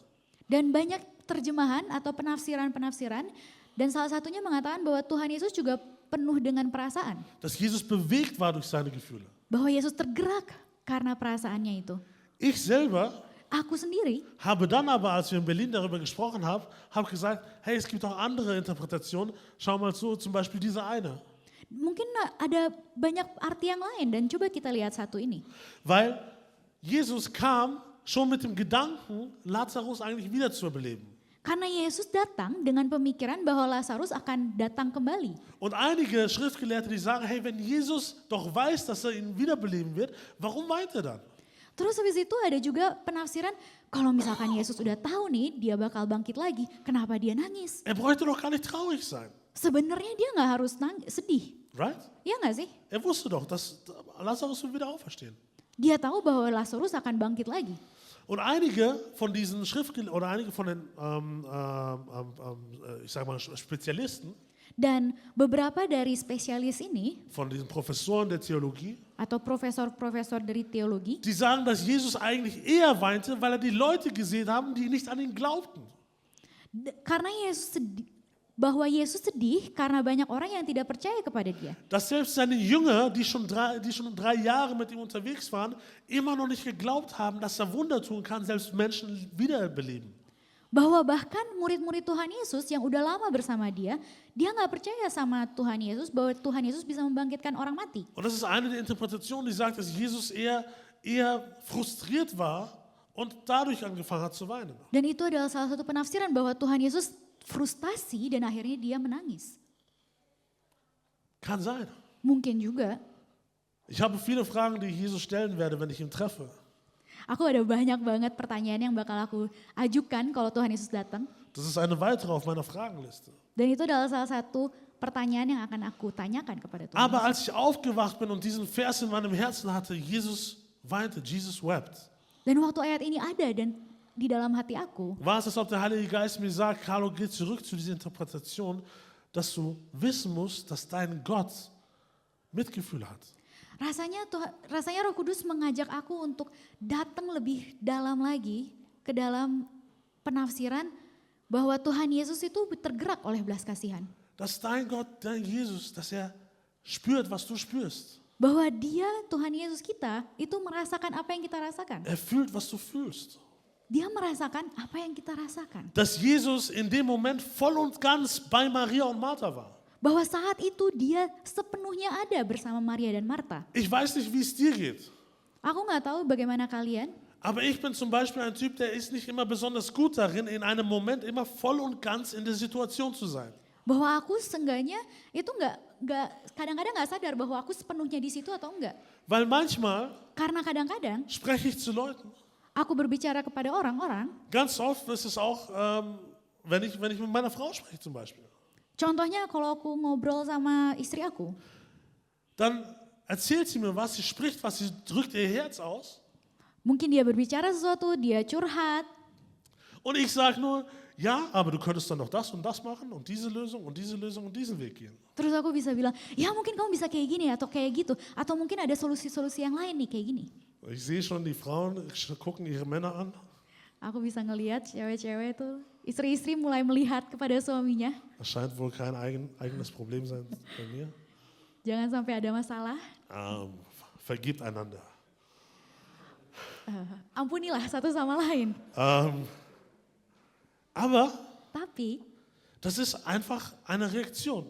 Dan banyak terjemahan atau penafsiran-penafsiran, dan salah satunya mengatakan bahwa Tuhan Yesus juga penuh dengan perasaan. Dass Jesus bewegt war durch seine Gefühle. Bahwa Yesus tergerak karena perasaannya itu. Ich selber Aku sendiri, habe dann aber, als wir in Berlin darüber gesprochen haben, gesagt, hey, es gibt auch andere Interpretationen. Schau mal zu, zum Beispiel diese eine. mungkin ada banyak arti yang lain dan coba kita lihat satu ini. Weil Jesus kam schon mit dem Gedanken, Lazarus eigentlich wiederzubeleben. Karena Yesus datang dengan pemikiran bahwa Lazarus akan datang kembali. Und einige Schriftgelehrte, die sagen, hey, wenn Jesus doch weiß, dass er ihn wiederbeleben wird, warum weint er dann? Terus habis itu ada juga penafsiran, kalau misalkan Yesus udah tahu nih dia bakal bangkit lagi, kenapa dia nangis? Er bräuchte doch gar nicht traurig sein, Sebenarnya dia nggak harus sedih, right? ya nggak sih? Er wusste doch, dass Lazarus wird wieder auferstehen. Dia tahu bahwa Lazarus akan bangkit lagi. Und einige von diesen Schriftgelehrten oder einige von den, ich sag mal, Spezialisten, Dan beberapa dari spesialis ini, von diesen Professoren der Theologie, atau profesor-profesor dari teologi, die sagen, dass Jesus eigentlich eher weinte, weil er die Leute gesehen haben, die nicht an ihn glaubten. karena bahwa Yesus sedih karena banyak orang yang tidak percaya kepada dia. Dass selbst seine Jünger, die schon 3 Jahre mit ihm unterwegs waren, immer noch nicht geglaubt haben, dass er Wunder tun kann, selbst Menschen wiederbeleben. Bahwa bahkan murid-murid Tuhan Yesus yang udah lama bersama dia nggak percaya sama Tuhan Yesus bahwa Tuhan Yesus bisa membangkitkan orang mati. Und das ist eine der Interpretationen, die sagt, dass Jesus eher frustriert war und dadurch angefangen hat zu weinen. Dan itu adalah salah satu penafsiran bahwa Tuhan Yesus frustasi dan akhirnya dia menangis. Kann sein. Mungkin juga. Ich habe viele Fragen, die ich Jesus stellen werde, wenn ich ihn treffe. Aku ada banyak banget pertanyaan yang bakal aku ajukan kalau Tuhan Yesus datang. Das ist eine weitere auf meiner Fragenliste. Dan itu adalah salah satu pertanyaan yang akan aku tanyakan kepada Tuhan Aber Yesus. als ich aufgewacht bin und diesen Vers in meinem Herzen hatte, Jesus weinte, Jesus wept, Dan waktu ayat ini ada dan di dalam hati aku, war es, als ob der Heilige Geist mir sagt, Carlo, geh zurück zu dieser Interpretation, dass du wissen musst, dass dein Gott Mitgefühl hat. rasanya Roh Kudus mengajak aku untuk datang lebih dalam lagi ke dalam penafsiran bahwa Tuhan Yesus itu tergerak oleh belas kasihan. Dass dein Gott, dein Jesus, dass er spürt, was du spürst. Bahwa dia, Tuhan Yesus kita, itu merasakan apa yang kita rasakan. Er fühlt, was du fühlst. Dia merasakan apa yang kita rasakan. Dass Jesus in dem Moment voll und ganz bei Maria und Martha war. Bahwa saat itu dia sepenuhnya ada bersama Maria dan Martha. Ich weiß nicht, wie es dir geht. Aku nggak tahu bagaimana kalian, Aber ich bin zum Beispiel ein Typ, der ist nicht immer besonders gut darin, in einem Moment immer voll und ganz in der Situation zu sein. bahwa aku seenggaknya itu kadang-kadang nggak sadar bahwa aku sepenuhnya di situ atau enggak. Weil manchmal Karena kadang-kadang spreche ich zu Leuten. aku berbicara kepada orang-orang, Ganz oft ist es auch, wenn ich mit meiner Frau spreche zum Beispiel. contohnya kalau aku ngobrol sama istri aku, Dann erzählt sie mir was, sie spricht was, sie drückt ihr Herz aus. mungkin dia berbicara sesuatu, dia curhat, Und ich sage nur, ja, aber du könntest dann noch das und das machen und diese Lösung und diese Lösung und diesen Weg gehen. terus aku bisa bilang, ya mungkin kamu bisa kayak gini atau kayak gitu, atau mungkin ada solusi-solusi yang lain nih kayak gini. Ich sehe schon, die Frauen gucken ihre Männer an. Aku bisa ngelihat cewek-cewek itu, istri-istri mulai melihat kepada suaminya. Das scheint wohl kein eigenes Problem sein bei mir. Jangan sampai ada masalah, Vergibt einander. ampunilah satu sama lain. Aber Tapi das ist einfach eine Reaktion.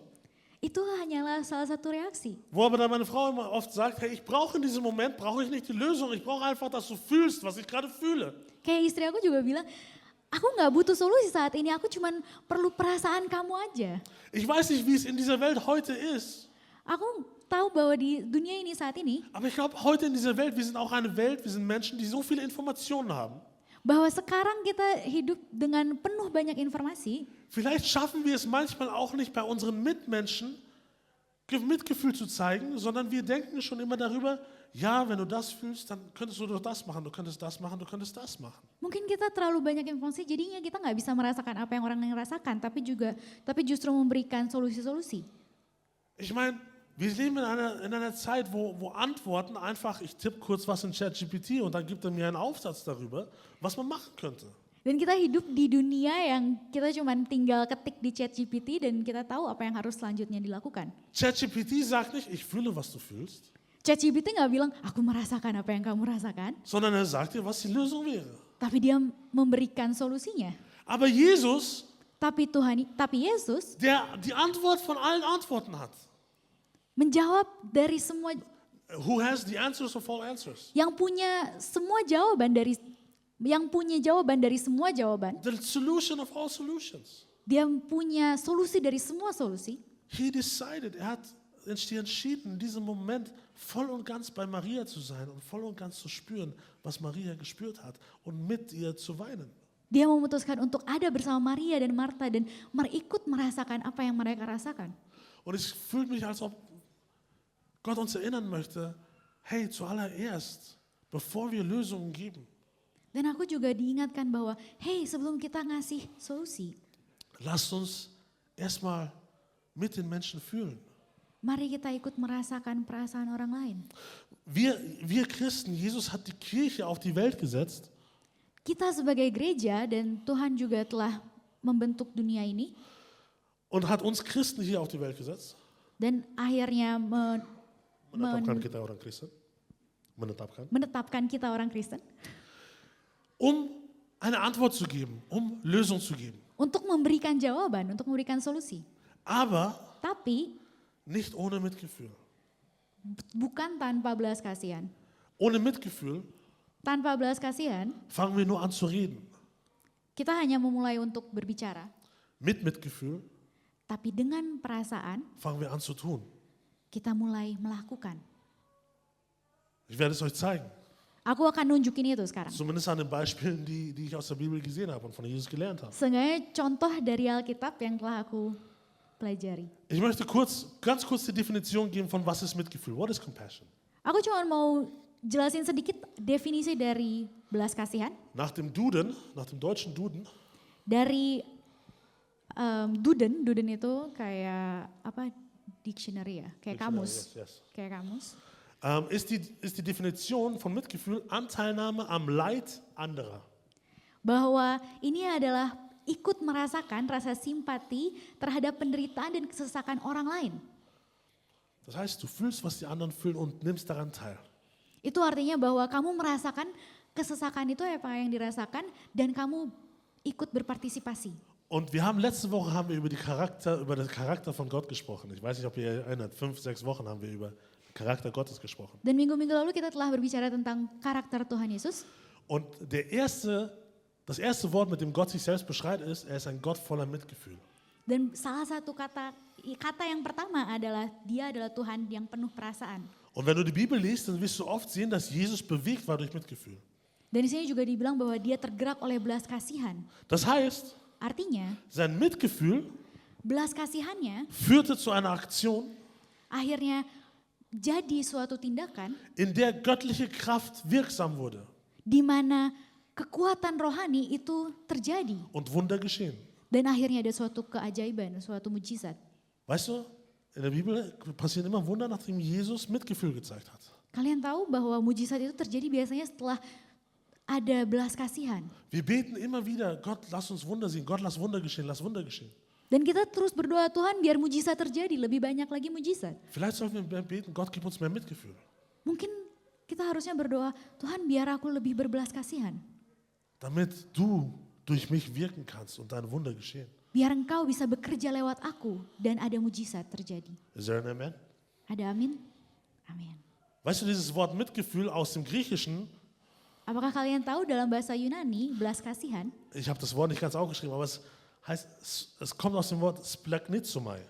itu hanyalah salah satu reaksi. Wo aber dann meine Frau immer oft sagt, hey, ich brauche in diesem Moment, brauche ich nicht die Lösung, ich brauche einfach, dass du fühlst, was ich gerade fühle. Kayak istri aku juga bilang, aku nggak butuh solusi saat ini, aku cuman perlu perasaan kamu aja. Ich weiß nicht, wie es in dieser Welt heute ist, Aku tahu bahwa di dunia ini saat ini, aber ich glaube, heute in dieser Welt, wir sind auch eine Welt, wir sind Menschen, die so viele Informationen haben. bahwa sekarang kita hidup dengan penuh banyak informasi. Vielleicht schaffen wir es manchmal auch nicht bei unseren Mitmenschen, Mitgefühl zu zeigen, sondern wir denken schon immer darüber, ja, wenn du das fühlst, dann könntest du doch das machen, du könntest das machen, du könntest das machen. Mungkin kita terlalu banyak informasi, jadinya kita nggak bisa merasakan apa yang orang lain rasakan, tapi justru memberikan solusi-solusi. Ich meine, wir leben in einer Zeit, wo Antworten einfach, ich tippe kurz was in ChatGPT und dann gibt er mir einen Aufsatz darüber, was man machen könnte. Dan kita hidup di dunia yang kita cuma tinggal ketik di ChatGPT dan kita tahu apa yang harus selanjutnya dilakukan. ChatGPT sagt nicht, ich fühle, was du fühlst, ChatGPT nggak bilang, aku merasakan apa yang kamu rasakan, sondern er sagt dir, was die Lösung wäre. tapi dia memberikan solusinya. Aber Jesus, Tapi Yesus der die Antwort von allen Antworten hat, menjawab dari semua, who has the answers of all answers, yang punya semua jawaban dari yang punya jawaban dari semua jawaban. the solution of all solutions. Dia punya solusi dari semua solusi. He decided, er hat sich entschieden, in diesem Moment voll und ganz bei Maria zu sein und voll und ganz zu spüren, was Maria gespürt hat und mit ihr zu weinen. Dia memutuskan untuk ada bersama Maria dan Marta dan ikut merasakan apa yang mereka rasakan. Und es fühlt mich, als ob Gott uns erinnern möchte, hey, zuallererst, bevor wir Lösungen geben, Dan aku juga diingatkan bahwa, hey, sebelum kita ngasih solusi, lasst uns erstmal mit den Menschen fühlen. mari kita ikut merasakan perasaan orang lain. Wir Christen, Jesus hat die Kirche auf die Welt gesetzt, Kita sebagai gereja dan Tuhan juga telah membentuk dunia ini und hat uns Christen hier auf die Welt gesetzt. dan akhirnya Menetapkan kita orang Kristen. menetapkan kita orang Kristen Um eine Antwort zu geben, um Lösung zu geben. untuk memberikan jawaban, untuk memberikan solusi. Aber Tapi nicht ohne Mitgefühl. bukan tanpa belas kasihan. Ohne Mitgefühl Tanpa belas kasihan, fangen wir nur an zu reden. kita hanya memulai untuk berbicara. Mit Mitgefühl Tapi dengan perasaan, fangen wir an zu tun. kita mulai melakukan. Ich werde es euch zeigen. Aku akan nunjukin itu sekarang. Zumindest an den Beispielen, die ich aus der Bibel gesehen habe und von Jesus gelernt habe. Seenggaknya contoh dari Alkitab yang telah aku pelajari. Ich möchte ganz kurz die Definition geben von was ist Mitgefühl. What is compassion? Aku cuma mau jelasin sedikit definisi dari belas kasihan. Nach dem Duden, nach dem deutschen Duden, Dari Duden itu kayak apa? Dictionary ya, kayak kamus. yes. Kayak kamus. Ist die Definition von Mitgefühl Anteilnahme am Leid anderer. Bahwa ini adalah ikut merasakan rasa simpati terhadap penderitaan dan kesesakan orang lain. Das heißt, du fühlst, was die anderen fühlen und nimmst daran teil. Itu artinya bahwa kamu merasakan kesesakan itu apa yang dirasakan dan kamu ikut berpartisipasi. Und letzte Woche haben wir über den Charakter von Gott gesprochen. Ich weiß nicht, ob ihr erinnert, 5, 6 Wochen haben wir über den Charakter Gottes gesprochen. Dan minggu-minggu lalu kita telah berbicara tentang karakter Tuhan Yesus. Und das erste Wort, mit dem Gott sich selbst beschreibt, ist, er ist ein Gott voller Mitgefühl. Dan salah satu kata yang pertama adalah dia adalah Tuhan yang penuh perasaan. Und wenn du die Bibel liest, dann wirst du oft sehen, dass Jesus bewegt war durch Mitgefühl. Dan di sini juga dibilang bahwa dia tergerak oleh belas kasihan. Das heißt, Artinya, sein Mitgefühl belas kasihannya führte zu einer Aktion, akhirnya jadi suatu tindakan in der göttliche Kraft wirksam wurde di mana kekuatan rohani itu terjadi. und Wunder geschehen. Dan akhirnya ada suatu keajaiban, suatu mujizat. Weißt du, in der Bibel passieren immer Wunder, nachdem Jesus Mitgefühl gezeigt hat. Kalian tahu bahwa mujizat itu terjadi biasanya setelah ada belas kasihan. Wir beten immer wieder, Gott, lass uns Wunder sehen, Gott, lass Wunder geschehen, lass Wunder geschehen. Dan kita terus berdoa, Tuhan biar mujizat terjadi, lebih banyak lagi mujizat. Vielleicht sollten wir beten, Gott, gib uns mehr Mitgefühl. Mungkin kita harusnya berdoa, Tuhan biar aku lebih berbelas kasihan. Damit du durch mich wirken kannst und deine Wunder geschehen. Biar engkau bisa bekerja lewat aku dan ada mujizat terjadi. Is there an amen? Ada amin? Amin. Weißt du, dieses Wort Mitgefühl aus dem Griechischen, Apakah kalian tahu dalam bahasa Yunani, belas kasihan, ich habe das Wort nicht ganz aufgeschrieben, aber es kommt aus dem Wort splagnitzomai.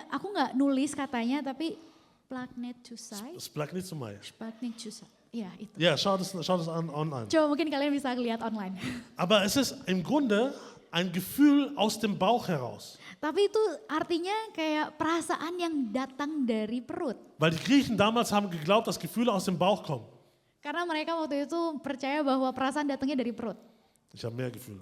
aku nggak nulis katanya, tapi plagnetusai, Splagnitzomai. plagnetusai, ya itu. Ja, schau das an online. Coba mungkin kalian bisa lihat online. Aber es ist im Grunde ein Gefühl aus dem Bauch heraus. Tapi itu artinya kayak perasaan yang datang dari perut. Weil die Griechen damals haben geglaubt, dass Gefühle aus dem Bauch kommen. Karena mereka waktu itu percaya bahwa perasaan datangnya dari perut. Ich habe mehr Gefühle.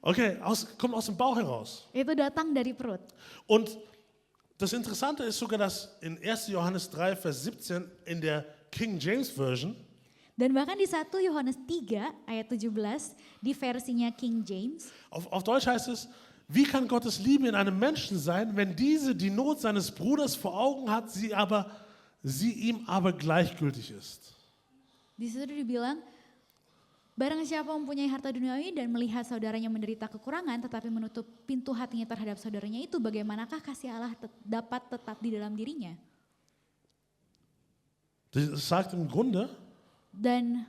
Okay, kommt aus dem Bauch heraus. Itu datang dari perut. Und das Interessante ist sogar, dass in 1. Johannes 3, Vers 17 in der King James Version Dan bahkan di 1 Yohanes 3 ayat 17 di versinya King James, auf Deutsch heißt es, wie kann Gottes Liebe in einem Menschen sein, wenn diese die Not seines Bruders vor Augen hat, sie ihm aber gleichgültig ist? di situ dibilang, barang siapa mempunyai harta duniawi dan melihat saudaranya menderita kekurangan tetapi menutup pintu hatinya terhadap saudaranya itu, bagaimanakah kasih Allah dapat tetap di dalam dirinya? Das sagt im Grunde, Dan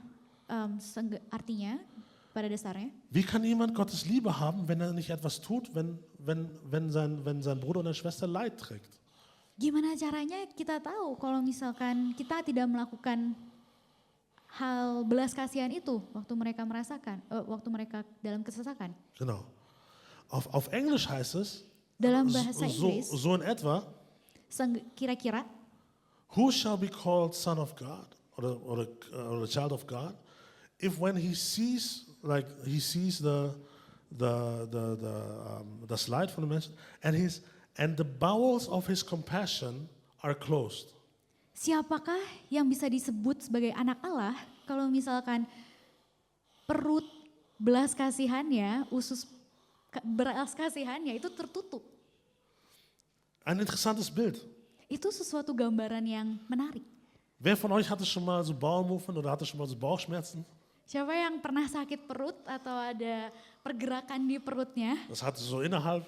artinya pada dasarnya, wie kann jemand Gottes Liebe haben, wenn er nicht etwas tut, wenn sein Bruder oder Schwester Leid trägt? gimana caranya kita tahu kalau misalkan kita tidak melakukan hal belas kasihan itu waktu mereka merasakan, waktu mereka dalam kesesakan. Genau. Auf Englisch heißt es, Dalam bahasa Inggris, so in etwa, kira-kira, who shall be called son of God or child of God, if when he sees the slide from the mention and the bowels of his compassion are closed. siapakah yang bisa disebut sebagai anak Allah kalau misalkan perut belas kasihannya, usus belas kasihannya itu tertutup. Ein interessantes Bild. Itu sesuatu gambaran yang menarik. Wer von euch hatte schon mal so Bauchmuskeln oder hatte schon mal so Bauchschmerzen? Siapa yang pernah sakit perut atau ada pergerakan di perutnya? Das hatte so innerhalb.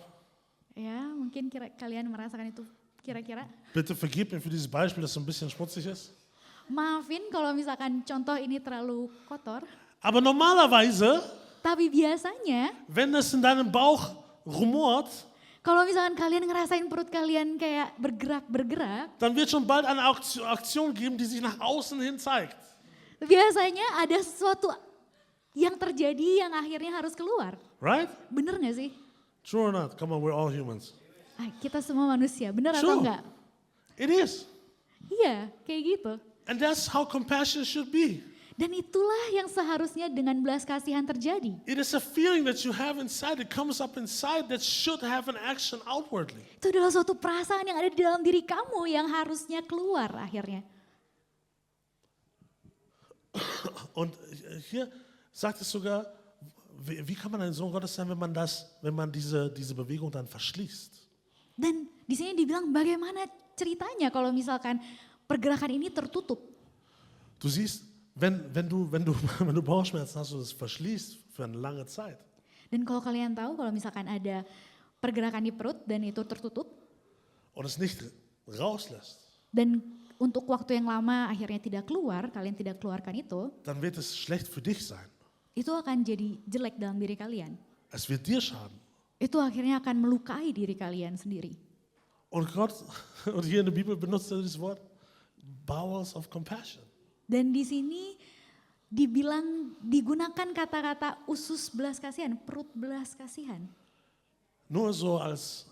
Ya, mungkin kalian merasakan itu kira-kira. Bitte vergib mir für dieses Beispiel, das so ein bisschen schmutzig ist. Maafin kalau misalkan contoh ini terlalu kotor. Aber normalerweise, Tapi biasanya wenn es in deinem Bauch rumort, kalau misalkan kalian ngerasain perut kalian kayak bergerak-bergerak, dann wird schon bald eine Aktion geben, die sich nach außen hin zeigt. biasanya ada sesuatu yang terjadi yang akhirnya harus keluar. Right? Bener gak sih? True or not? Come on, we're all humans. Kita semua manusia, bener atau Sure. enggak? It is. Iya, kayak gitu. And that's how compassion should be. Dan itulah yang seharusnya dengan belas kasihan terjadi. It is a feeling that you have inside, it comes up inside that should have an action outwardly. Itu adalah suatu perasaan yang ada di dalam diri kamu yang harusnya keluar akhirnya. Und hier sagt es sogar, wie kann man ein Sohn Gottes sein, wenn man diese Bewegung dann verschließt? Dan di sini dibilang bagaimana ceritanya kalau misalkan pergerakan ini tertutup. Du siehst, wenn du Bauchschmerzen hast und es verschließt für eine lange Zeit, Dan kalau kalian tahu kalau misalkan ada pergerakan di perut dan itu tertutup und es nicht rauslässt, dan untuk waktu yang lama akhirnya tidak keluar, kalian tidak keluarkan itu, dann wird es schlecht für dich sein. itu akan jadi jelek dalam diri kalian. Es wird dir schaden. Itu akhirnya akan melukai diri kalian sendiri. Und Gott, und hier in der Bibel benutzt er das Wort bowels of compassion. Dan di sini digunakan kata-kata usus belas kasihan, perut belas kasihan. Nur so als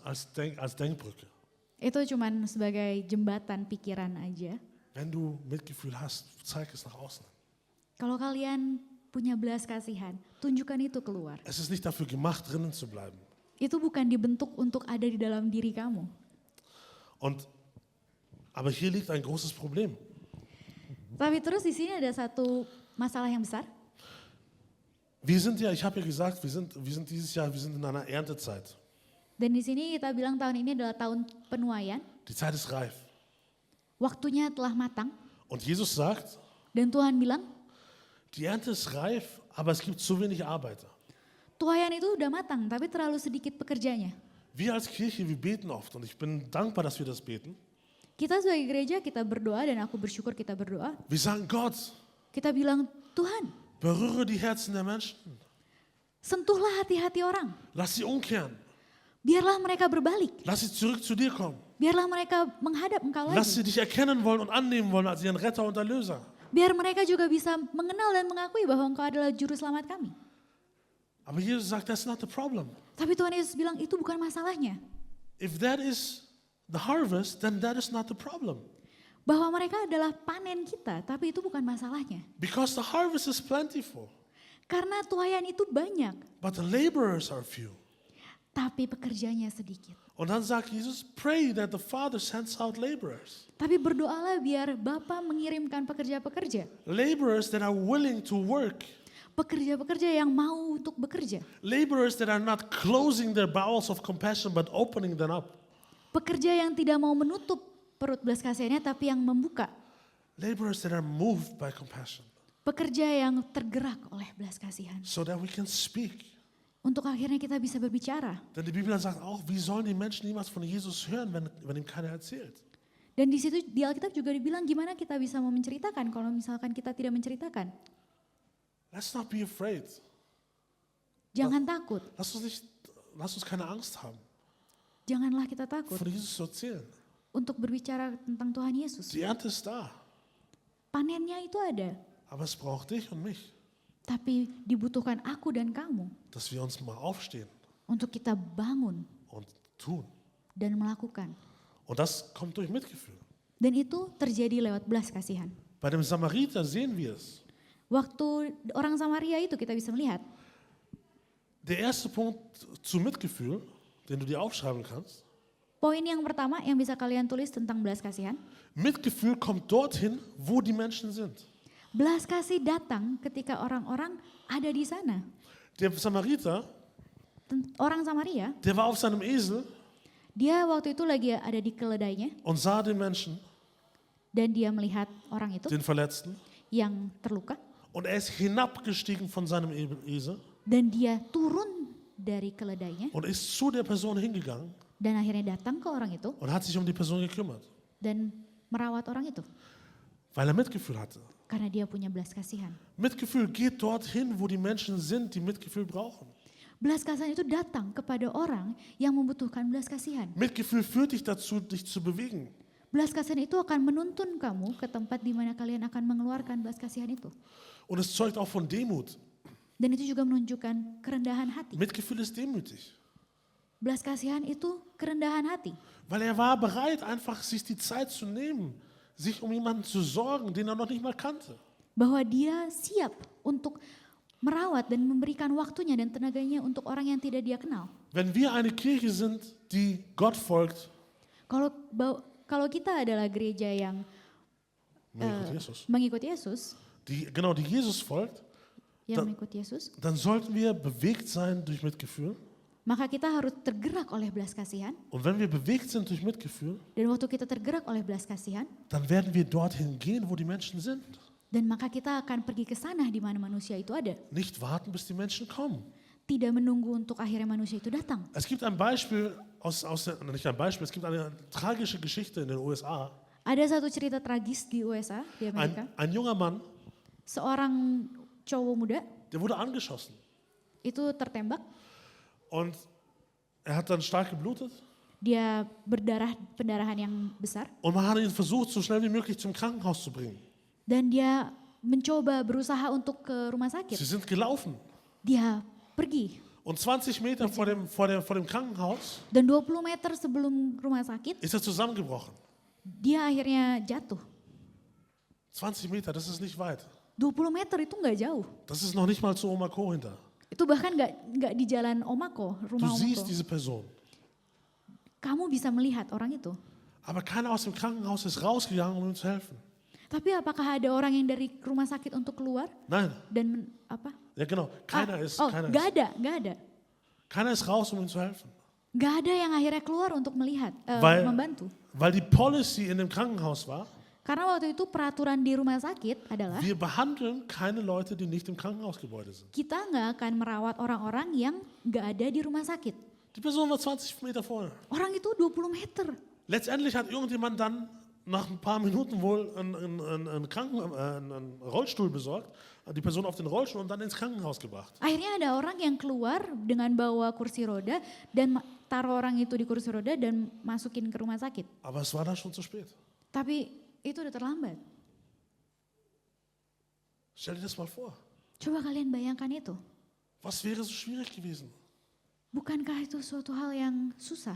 Denkbrücke. Itu cuman sebagai jembatan pikiran aja. Wenn du Mitgefühl hast, zeig es nach außen. Kalau kalian punya belas kasihan, tunjukkan itu keluar. Es ist nicht dafür gemacht, drinnen zu bleiben. Itu bukan dibentuk untuk ada di dalam diri kamu. Aber hier liegt ein großes Problem. Tapi terus di sini ada satu masalah yang besar. Wir sind ja, ich habe ja gesagt, wir sind dieses Jahr, wir sind in einer Erntezeit. Dan di sini kita bilang tahun ini adalah tahun penuaian. Die Zeit ist reif. Waktunya telah matang. Und Jesus sagt, Dan Tuhan bilang, die Ernte ist reif, aber es gibt zu wenig Arbeiter. tuaian itu udah matang tapi terlalu sedikit pekerjanya. Wir als Kirche, wir beten oft und ich bin dankbar, dass wir das beten. Kita sebagai gereja kita berdoa dan aku bersyukur kita berdoa. Wir sagen, Gott, Kita bilang, Tuhan, berühre die Herzen der Menschen. sentuhlah hati-hati orang. Lass sie umkehren. Biarlah mereka berbalik. Lass sie zurück zu dir kommen. Biarlah mereka menghadap engkau Lass sie lagi. dich erkennen wollen und annehmen wollen als ihren Retter und Erlöser. Biar mereka juga bisa mengenal dan mengakui bahwa engkau adalah juru selamat kami. Aber Jesus sagt, that's not the problem. Tapi Tuhan Yesus bilang itu bukan masalahnya. If that is the harvest, then that is not the problem. Bahwa mereka adalah panen kita, tapi itu bukan masalahnya. Because the harvest is plentiful, Karena tuaian itu banyak, but the laborers are few. tapi pekerjanya sedikit. Und dann sagt Jesus, pray that the Father sends out laborers. Tapi berdoalah biar Bapa mengirimkan pekerja-pekerja. Laborers that are willing to work. Pekerja-pekerja yang mau untuk bekerja. Laborers that are not closing their bowels of compassion but opening them up. Pekerja yang tidak mau menutup perut belas kasihannya tapi yang membuka. Laborers that are moved by compassion Pekerja yang tergerak oleh belas kasihan. so that we can speak. Untuk akhirnya kita bisa berbicara. Denn die Bibel sagt auch, wie sollen die Menschen niemals von Jesus hören, wenn ihm keiner erzählt? Dan di situ di Alkitab juga dibilang gimana kita bisa mau menceritakan kalau misalkan kita tidak menceritakan. Let's not be afraid. Jangan takut, Lass uns keine Angst haben, janganlah kita takut von Jesus zu erzählen. untuk berbicara tentang Tuhan Yesus. Die Ernte ist da, Panennya itu ada, aber es braucht dich und mich, tapi dibutuhkan aku dan kamu dass wir uns mal aufstehen untuk kita bangun und tun. dan melakukan. Und das kommt durch Mitgefühl. Dan itu terjadi lewat belas kasihan. Bei dem Samariter sehen wir es. Waktu orang Samaria itu kita bisa melihat, Der erste Punkt zu Mitgefühl, den du dir aufschreiben kannst, poin yang pertama yang bisa kalian tulis tentang belas kasihan, Mitgefühl kommt dorthin, wo die Menschen sind. belas kasih datang ketika orang-orang ada di sana. Der Samariter, Orang Samaria, der war auf seinem Esel dia waktu itu lagi ada di keledainya und sah den Menschen, dan dia melihat orang itu den Verletzten, yang terluka und er ist hinabgestiegen von seinem Esel dan dia turun dari keledainya und ist zu der Person hingegangen dan akhirnya datang ke orang itu und hat sich um die Person gekümmert, dan merawat orang itu weil er Mitgefühl hatte. karena dia punya belas kasihan. Mitgefühl geht dorthin, wo die Menschen sind, die Mitgefühl brauchen. Belas kasihan itu datang kepada orang yang membutuhkan belas kasihan. Mitgefühl führt dich dazu, dich zu bewegen. Belas kasihan itu akan menuntun kamu ke tempat di mana kalian akan mengeluarkan belas kasihan itu. Und es zeugt auch von Demut. Dan itu juga menunjukkan kerendahan hati. Mitgefühl ist demütig. Belas kasihan itu kerendahan hati. Weil er war bereit, einfach sich die Zeit zu nehmen, sich um jemanden zu sorgen, den er noch nicht mal kannte. Bahwa dia siap untuk merawat dan memberikan waktunya dan tenaganya untuk orang yang tidak dia kenal. Wenn wir eine Kirche sind, die Gott folgt, Kalau kita adalah gereja yang mengikuti Yesus, die Jesus folgt, mengikuti Yesus, dann sollten wir bewegt sein durch Mitgefühl. maka kita harus tergerak oleh belas kasihan. Und wenn wir bewegt sind durch Mitgefühl, Dan waktu kita tergerak oleh belas kasihan, dann werden wir dorthin gehen, wo die Menschen sind. dan maka kita akan pergi ke sana di mana manusia itu ada. Nicht warten, bis die Menschen kommen. Tidak menunggu untuk akhirnya manusia itu datang. Es gibt ein Beispiel nicht ein Beispiel, es gibt eine tragische Geschichte in den USA. Ada satu cerita tragis di USA, di Amerika. Ein junger Mann, Seorang cowok muda der wurde angeschossen. itu tertembak, Und er hat dann stark geblutet. dia pendarahan yang besar, Und man hat ihn versucht, so schnell wie möglich zum Krankenhaus zu bringen. dan dia berusaha untuk ke rumah sakit. Sie sind gelaufen. Dia pergi. Und 20 Meter vor dem Krankenhaus Dan 20 meter sebelum rumah sakit, ist er zusammengebrochen. dia akhirnya jatuh. 20 Meter, das ist nicht weit. 20 meter itu nggak jauh. Das ist noch nicht mal zu Oma Co hinter. Itu bahkan nggak di jalan Omako, Du rumah siehst Omako. diese Person. Kamu bisa melihat orang itu. Aber keiner aus dem Krankenhaus ist rausgegangen, um ihm zu helfen. Tapi apakah ada orang yang dari rumah sakit untuk keluar Nein, dan apa? ja genau, keiner ist Nggak ada. raus, um ihm zu helfen. Nggak ada yang akhirnya keluar untuk melihat, membantu. Weil die Policy in dem Krankenhaus war, Karena waktu itu peraturan di rumah sakit adalah wir behandeln keine Leute, die nicht im Krankenhausgebäude sind. kita nggak akan merawat orang-orang yang nggak ada di rumah sakit. Die Person war 20 Meter vorne. Orang itu 20 meter. Letztendlich hat irgendjemand dann nach ein paar Minuten wohl einen Rollstuhl besorgt, die Person auf den Rollstuhl und dann ins Krankenhaus gebracht. Akhirnya ada orang yang keluar dengan bawa kursi roda dan taruh orang itu di kursi roda dan masukin ke rumah sakit. Aber es war dann schon zu spät. Tapi itu udah terlambat. Stell dir das mal vor. Coba kalian bayangkan itu. Was wäre so schwierig gewesen? Bukankah itu suatu hal yang susah?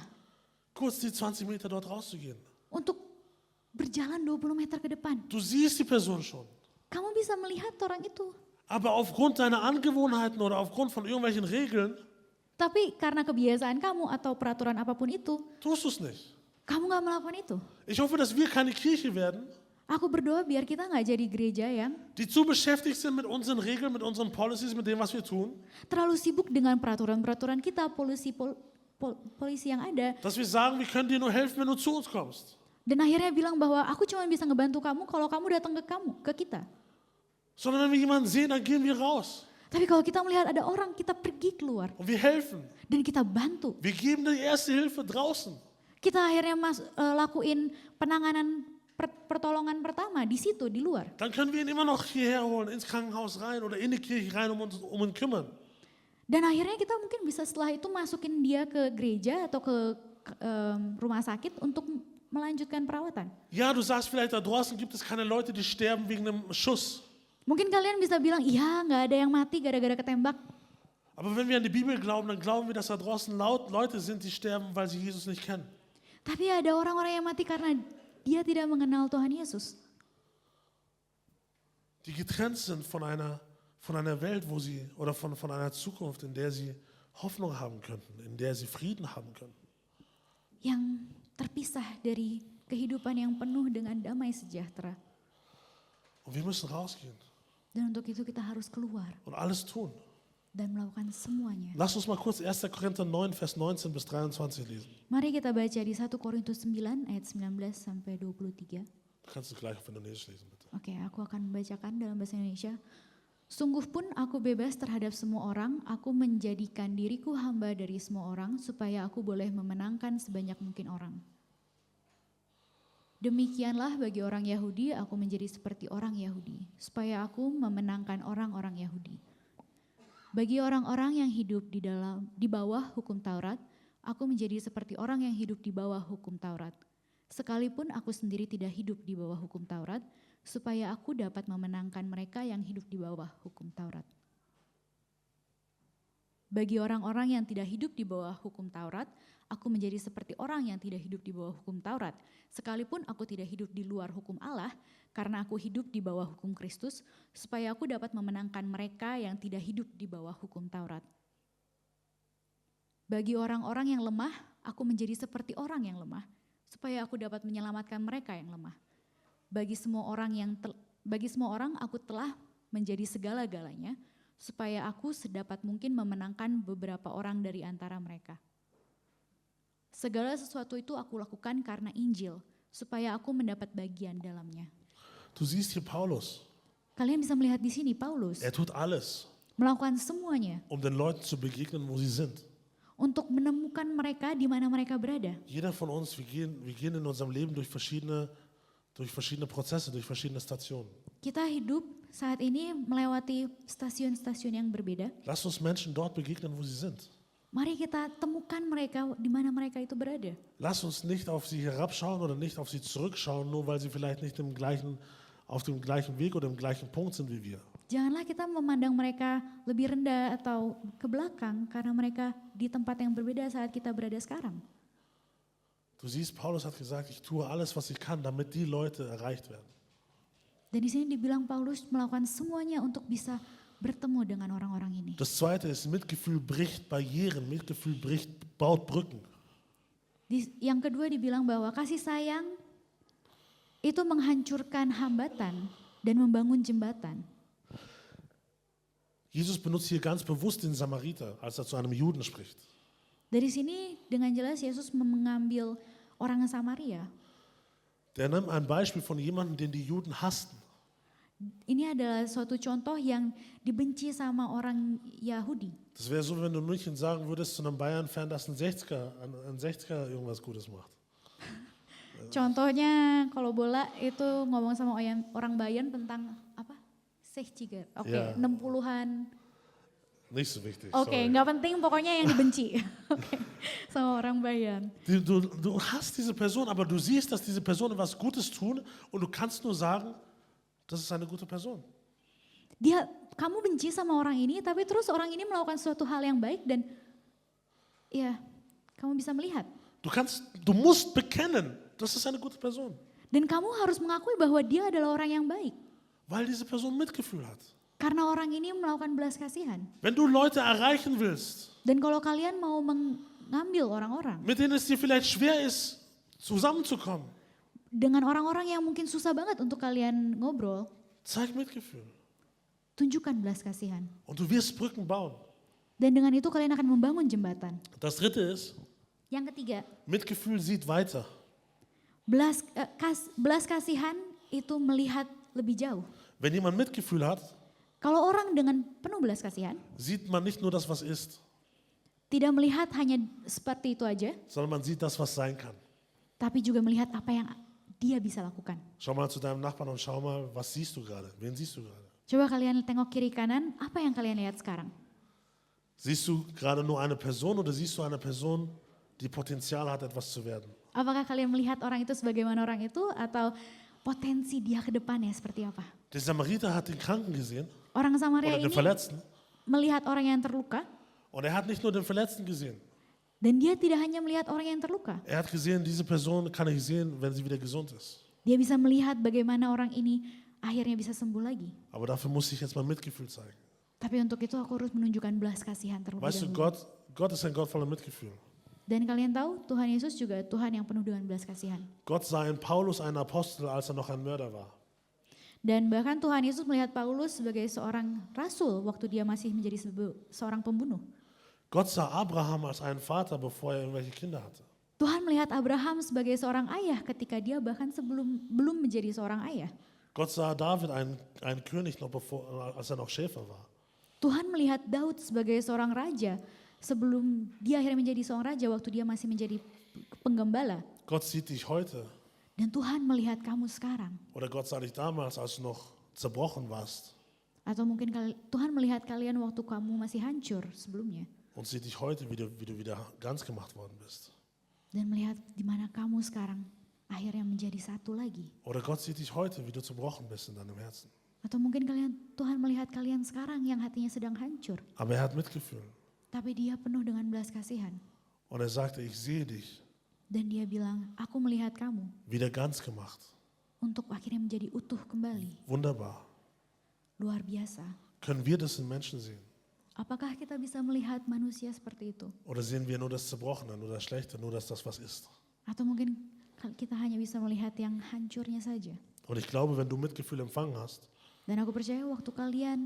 Kurz die 20 Meter dort rauszugehen. Untuk berjalan 20 meter ke depan. Du siehst die Person schon. Kamu bisa melihat orang itu. Aber aufgrund deiner Angewohnheiten oder aufgrund von irgendwelchen Regeln Tapi karena kebiasaan kamu atau peraturan apapun itu, tust du es nicht. kamu gak melakukan itu. Ich hoffe, dass wir keine Kirche werden, Aku berdoa biar kita gak jadi gereja yang die zu beschäftigt sind mit unseren Regeln, mit unseren Policies, mit dem, was wir tun, terlalu sibuk dengan peraturan-peraturan kita, polisi yang ada. dass wir sagen, wir können dir nur helfen, wenn du zu uns kommst. Dan akhirnya bilang bahwa aku cuma bisa ngebantu kamu kalau kamu datang ke kita. Sondern wenn wir jemanden sehen, dann gehen wir raus Tapi kalau kita melihat ada orang, kita pergi keluar und wir helfen. dan kita bantu. Wir geben die erste Hilfe draußen. Kita akhirnya lakuin penanganan pertolongan pertama di situ, di luar. Dann können wir ihn immer noch hierher holen, ins Krankenhaus rein oder in die Kirche rein, um ihn kümmern. Dan akhirnya kita mungkin bisa setelah itu masukin dia ke gereja atau ke rumah sakit untuk melanjutkan perawatan. Ja, du sagst vielleicht, da draußen gibt es keine Leute, die sterben wegen einem Schuss. Mungkin kalian bisa bilang, iya nggak ada yang mati gara-gara ketembak. Aber wenn wir an die Bibel glauben, dann glauben wir, dass da draußen Leute sind, die sterben, weil sie Jesus nicht kennen. Tapi ada orang-orang yang mati karena dia tidak mengenal Tuhan Yesus. Die getrennt sind von einer Welt, wo sie, oder von einer Zukunft, in der sie Hoffnung haben könnten, in der sie Frieden haben können. Yang terpisah dari kehidupan yang penuh dengan damai sejahtera. Und wir müssen rausgehen Dan untuk itu kita harus keluar und alles tun. dan melakukan semuanya. Lass uns mal kurz 1. Korinther 9, Vers 19 bis 23 lesen. Mari kita baca di 1 Korintus 9 ayat 19 sampai 23. Du kannst es gleich auf Indonesisch lesen, bitte. Oke, aku akan membacakan dalam bahasa Indonesia. Sungguh pun aku bebas terhadap semua orang, aku menjadikan diriku hamba dari semua orang supaya aku boleh memenangkan sebanyak mungkin orang. Demikianlah bagi orang Yahudi, aku menjadi seperti orang Yahudi, supaya aku memenangkan orang-orang Yahudi. Bagi orang-orang yang hidup di bawah hukum Taurat, aku menjadi seperti orang yang hidup di bawah hukum Taurat. Sekalipun aku sendiri tidak hidup di bawah hukum Taurat, supaya aku dapat memenangkan mereka yang hidup di bawah hukum Taurat. Bagi orang-orang yang tidak hidup di bawah hukum Taurat, aku menjadi seperti orang yang tidak hidup di bawah hukum Taurat. Sekalipun aku tidak hidup di luar hukum Allah, karena aku hidup di bawah hukum Kristus, supaya aku dapat memenangkan mereka yang tidak hidup di bawah hukum Taurat. Bagi orang-orang yang lemah, aku menjadi seperti orang yang lemah, supaya aku dapat menyelamatkan mereka yang lemah. Bagi semua orang aku telah menjadi segala-galanya, supaya aku sedapat mungkin memenangkan beberapa orang dari antara mereka. Segala sesuatu itu aku lakukan karena Injil, supaya aku mendapat bagian dalamnya. Du siehst hier Paulus. Kalian bisa melihat di sini Paulus Er tut alles, melakukan semuanya um den Leuten zu begegnen, wo sie sind. untuk menemukan mereka di mana mereka berada. Jeder von uns, wir gehen in unserem Leben durch verschiedene Prozesse, durch verschiedene Stationen. Kita hidup saat ini melewati stasiun-stasiun yang berbeda. Lass uns Menschen dort begegnen, wo sie sind. Mari kita temukan mereka di mana mereka itu berada. Lass uns nicht auf sie herabschauen oder nicht auf sie zurückschauen, nur weil sie vielleicht nicht auf dem gleichen Weg oder im gleichen Punkt sind wie wir. Janganlah kita memandang mereka lebih rendah atau ke belakang karena mereka di tempat yang berbeda saat kita berada sekarang. Du siehst, Paulus hat gesagt, ich tue alles, was ich kann, damit die Leute erreicht werden. Dan di sini dibilang Paulus melakukan semuanya untuk bisa bertemu dengan orang-orang ini. Das Zweite ist, Mitgefühl bricht Barrieren, Mitgefühl baut Brücken. Yang kedua dibilang bahwa kasih sayang itu menghancurkan hambatan dan membangun jembatan. Jesus benutzt hier ganz bewusst den Samariter, als er zu einem Juden spricht. Dari sini dengan jelas Yesus mengambil orang Samaria. Der nimmt ein Beispiel von jemandem, den die Juden hassten. Ini adalah suatu contoh yang dibenci sama orang Yahudi. Das wäre so, wenn du in München sagen würdest zu einem Bayern-Fan, dass ein 60er irgendwas Gutes macht. Contohnya kalau bola itu ngomong sama orang Bayern tentang apa? 60er. Oke, Ya. 60-an. Nicht so wichtig. Oke, sorry. nggak penting pokoknya yang dibenci. Oke, sama orang Bayern. Du hast diese Person, aber du siehst, dass diese Person etwas Gutes tun und du kannst nur sagen, das ist eine gute Person. Kamu benci sama orang ini, tapi terus orang ini melakukan suatu hal yang baik dan ya, kamu bisa melihat. Du musst bekennen, das ist eine gute Person. Dan kamu harus mengakui bahwa dia adalah orang yang baik. Weil diese Person Mitgefühl hat. Karena orang ini melakukan belas kasihan. Wenn du Leute erreichen willst, Dan kalau kalian mau mengambil orang-orang, mit denen es dir vielleicht schwer ist, zusammenzukommen, dengan orang-orang yang mungkin susah banget untuk kalian ngobrol, zeig Mitgefühl. tunjukkan belas kasihan. Und du wirst Brücken bauen. Dan dengan itu kalian akan membangun jembatan. Das Dritte ist, Yang ketiga, Mitgefühl sieht weiter. belas kasihan itu melihat lebih jauh. Wenn jemand Mitgefühl hat, Kalau orang dengan penuh belas kasihan, sieht man nicht nur das, was ist, tidak melihat hanya seperti itu aja, sondern man sieht das, was sein kann. tapi juga melihat apa yang dia bisa lakukan. Schau mal zu deinem Nachbarn und schau mal, was siehst du gerade? Wen siehst du gerade? Coba kalian tengok kiri kanan, apa yang kalian lihat sekarang? Siehst du gerade nur eine Person oder siehst du eine Person, die Potenzial hat, etwas zu werden? Apakah kalian melihat orang itu sebagaimana orang itu atau potensi dia ke depannya seperti apa? Der Samariter hat den Kranken gesehen Orang Samaria oder den ini Verletzten melihat orang yang terluka und er hat nicht nur den Verletzten gesehen. dan dia tidak hanya melihat orang yang terluka. Er hat gesehen, diese Person kann ich sehen, wenn sie wieder gesund ist. Dia bisa melihat bagaimana orang ini akhirnya bisa sembuh lagi. Aber dafür muss ich jetzt mal Mitgefühl zeigen. Tapi untuk itu aku harus menunjukkan belas kasihan terlebih Weißt du, dahulu. Gott ist ein Gott voller Mitgefühl. Dan kalian tahu Tuhan Yesus juga Tuhan yang penuh dengan belas kasihan. Gott sah in Paulus einen Apostel, als er noch ein Mörder war. Dan bahkan Tuhan Yesus melihat Paulus sebagai seorang rasul waktu dia masih menjadi seorang pembunuh. Gott sah Abraham als einen Vater, bevor er irgendwelche Kinder hatte. Tuhan melihat Abraham sebagai seorang ayah ketika dia bahkan belum menjadi seorang ayah. Gott sah David, einen König, noch als er noch Schäfer war. Tuhan melihat Daud sebagai seorang raja sebelum dia akhirnya menjadi seorang raja waktu dia masih menjadi penggembala. Gott sieht dich heute Dan Tuhan melihat kamu sekarang. oder Gott sah dich damals, als du noch zerbrochen warst Atau mungkin Tuhan melihat kalian waktu kamu masih hancur sebelumnya. und sieht dich heute, wie du wieder ganz gemacht worden bist. Dan melihat di mana kamu sekarang akhirnya menjadi satu lagi. Oder Gott sieht dich heute, wie du zerbrochen bist in deinem Herzen. Atau mungkin Tuhan melihat kalian sekarang yang hatinya sedang hancur. Aber er hat Mitgefühl. Tapi dia penuh dengan belas kasihan. Und er sagte, ich sehe dich Dan dia bilang, aku melihat kamu wieder ganz gemacht. untuk akhirnya menjadi utuh kembali. Wunderbar. Luar biasa. Können wir das in Menschen sehen? Apakah kita bisa melihat manusia seperti itu? Oder sehen wir nur das Zerbrochene, nur das Schlechte, nur das was ist? Atau mungkin kita hanya bisa melihat yang hancurnya saja? Und ich glaube, wenn du Mitgefühl empfangen hast, Dan aku percaya waktu kalian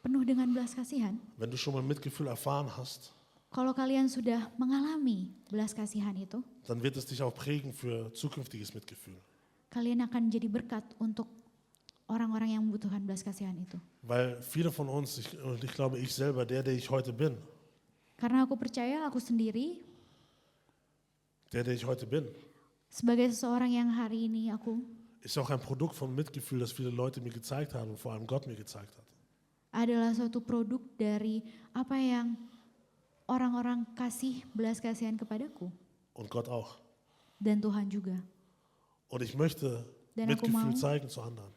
penuh dengan belas kasihan, wenn du schon mal Mitgefühl erfahren hast, kalau kalian sudah mengalami belas kasihan itu, dann wird es dich auch prägen für zukünftiges Mitgefühl. kalian akan jadi berkat untuk orang-orang yang membutuhkan belas kasihan itu. Weil viele von uns, und ich glaube ich selber, der ich heute bin, Karena aku percaya aku sendiri der ich heute bin, sebagai seseorang yang hari ini aku ist auch ein Produkt von Mitgefühl, das viele Leute mir gezeigt haben und vor allem Gott mir gezeigt hat. adalah suatu produk dari apa yang orang-orang kasih belas kasihan kepadaku Und Gott auch. dan Tuhan juga. Und ich möchte Dan aku Mitgefühl mau zeigen zu anderen.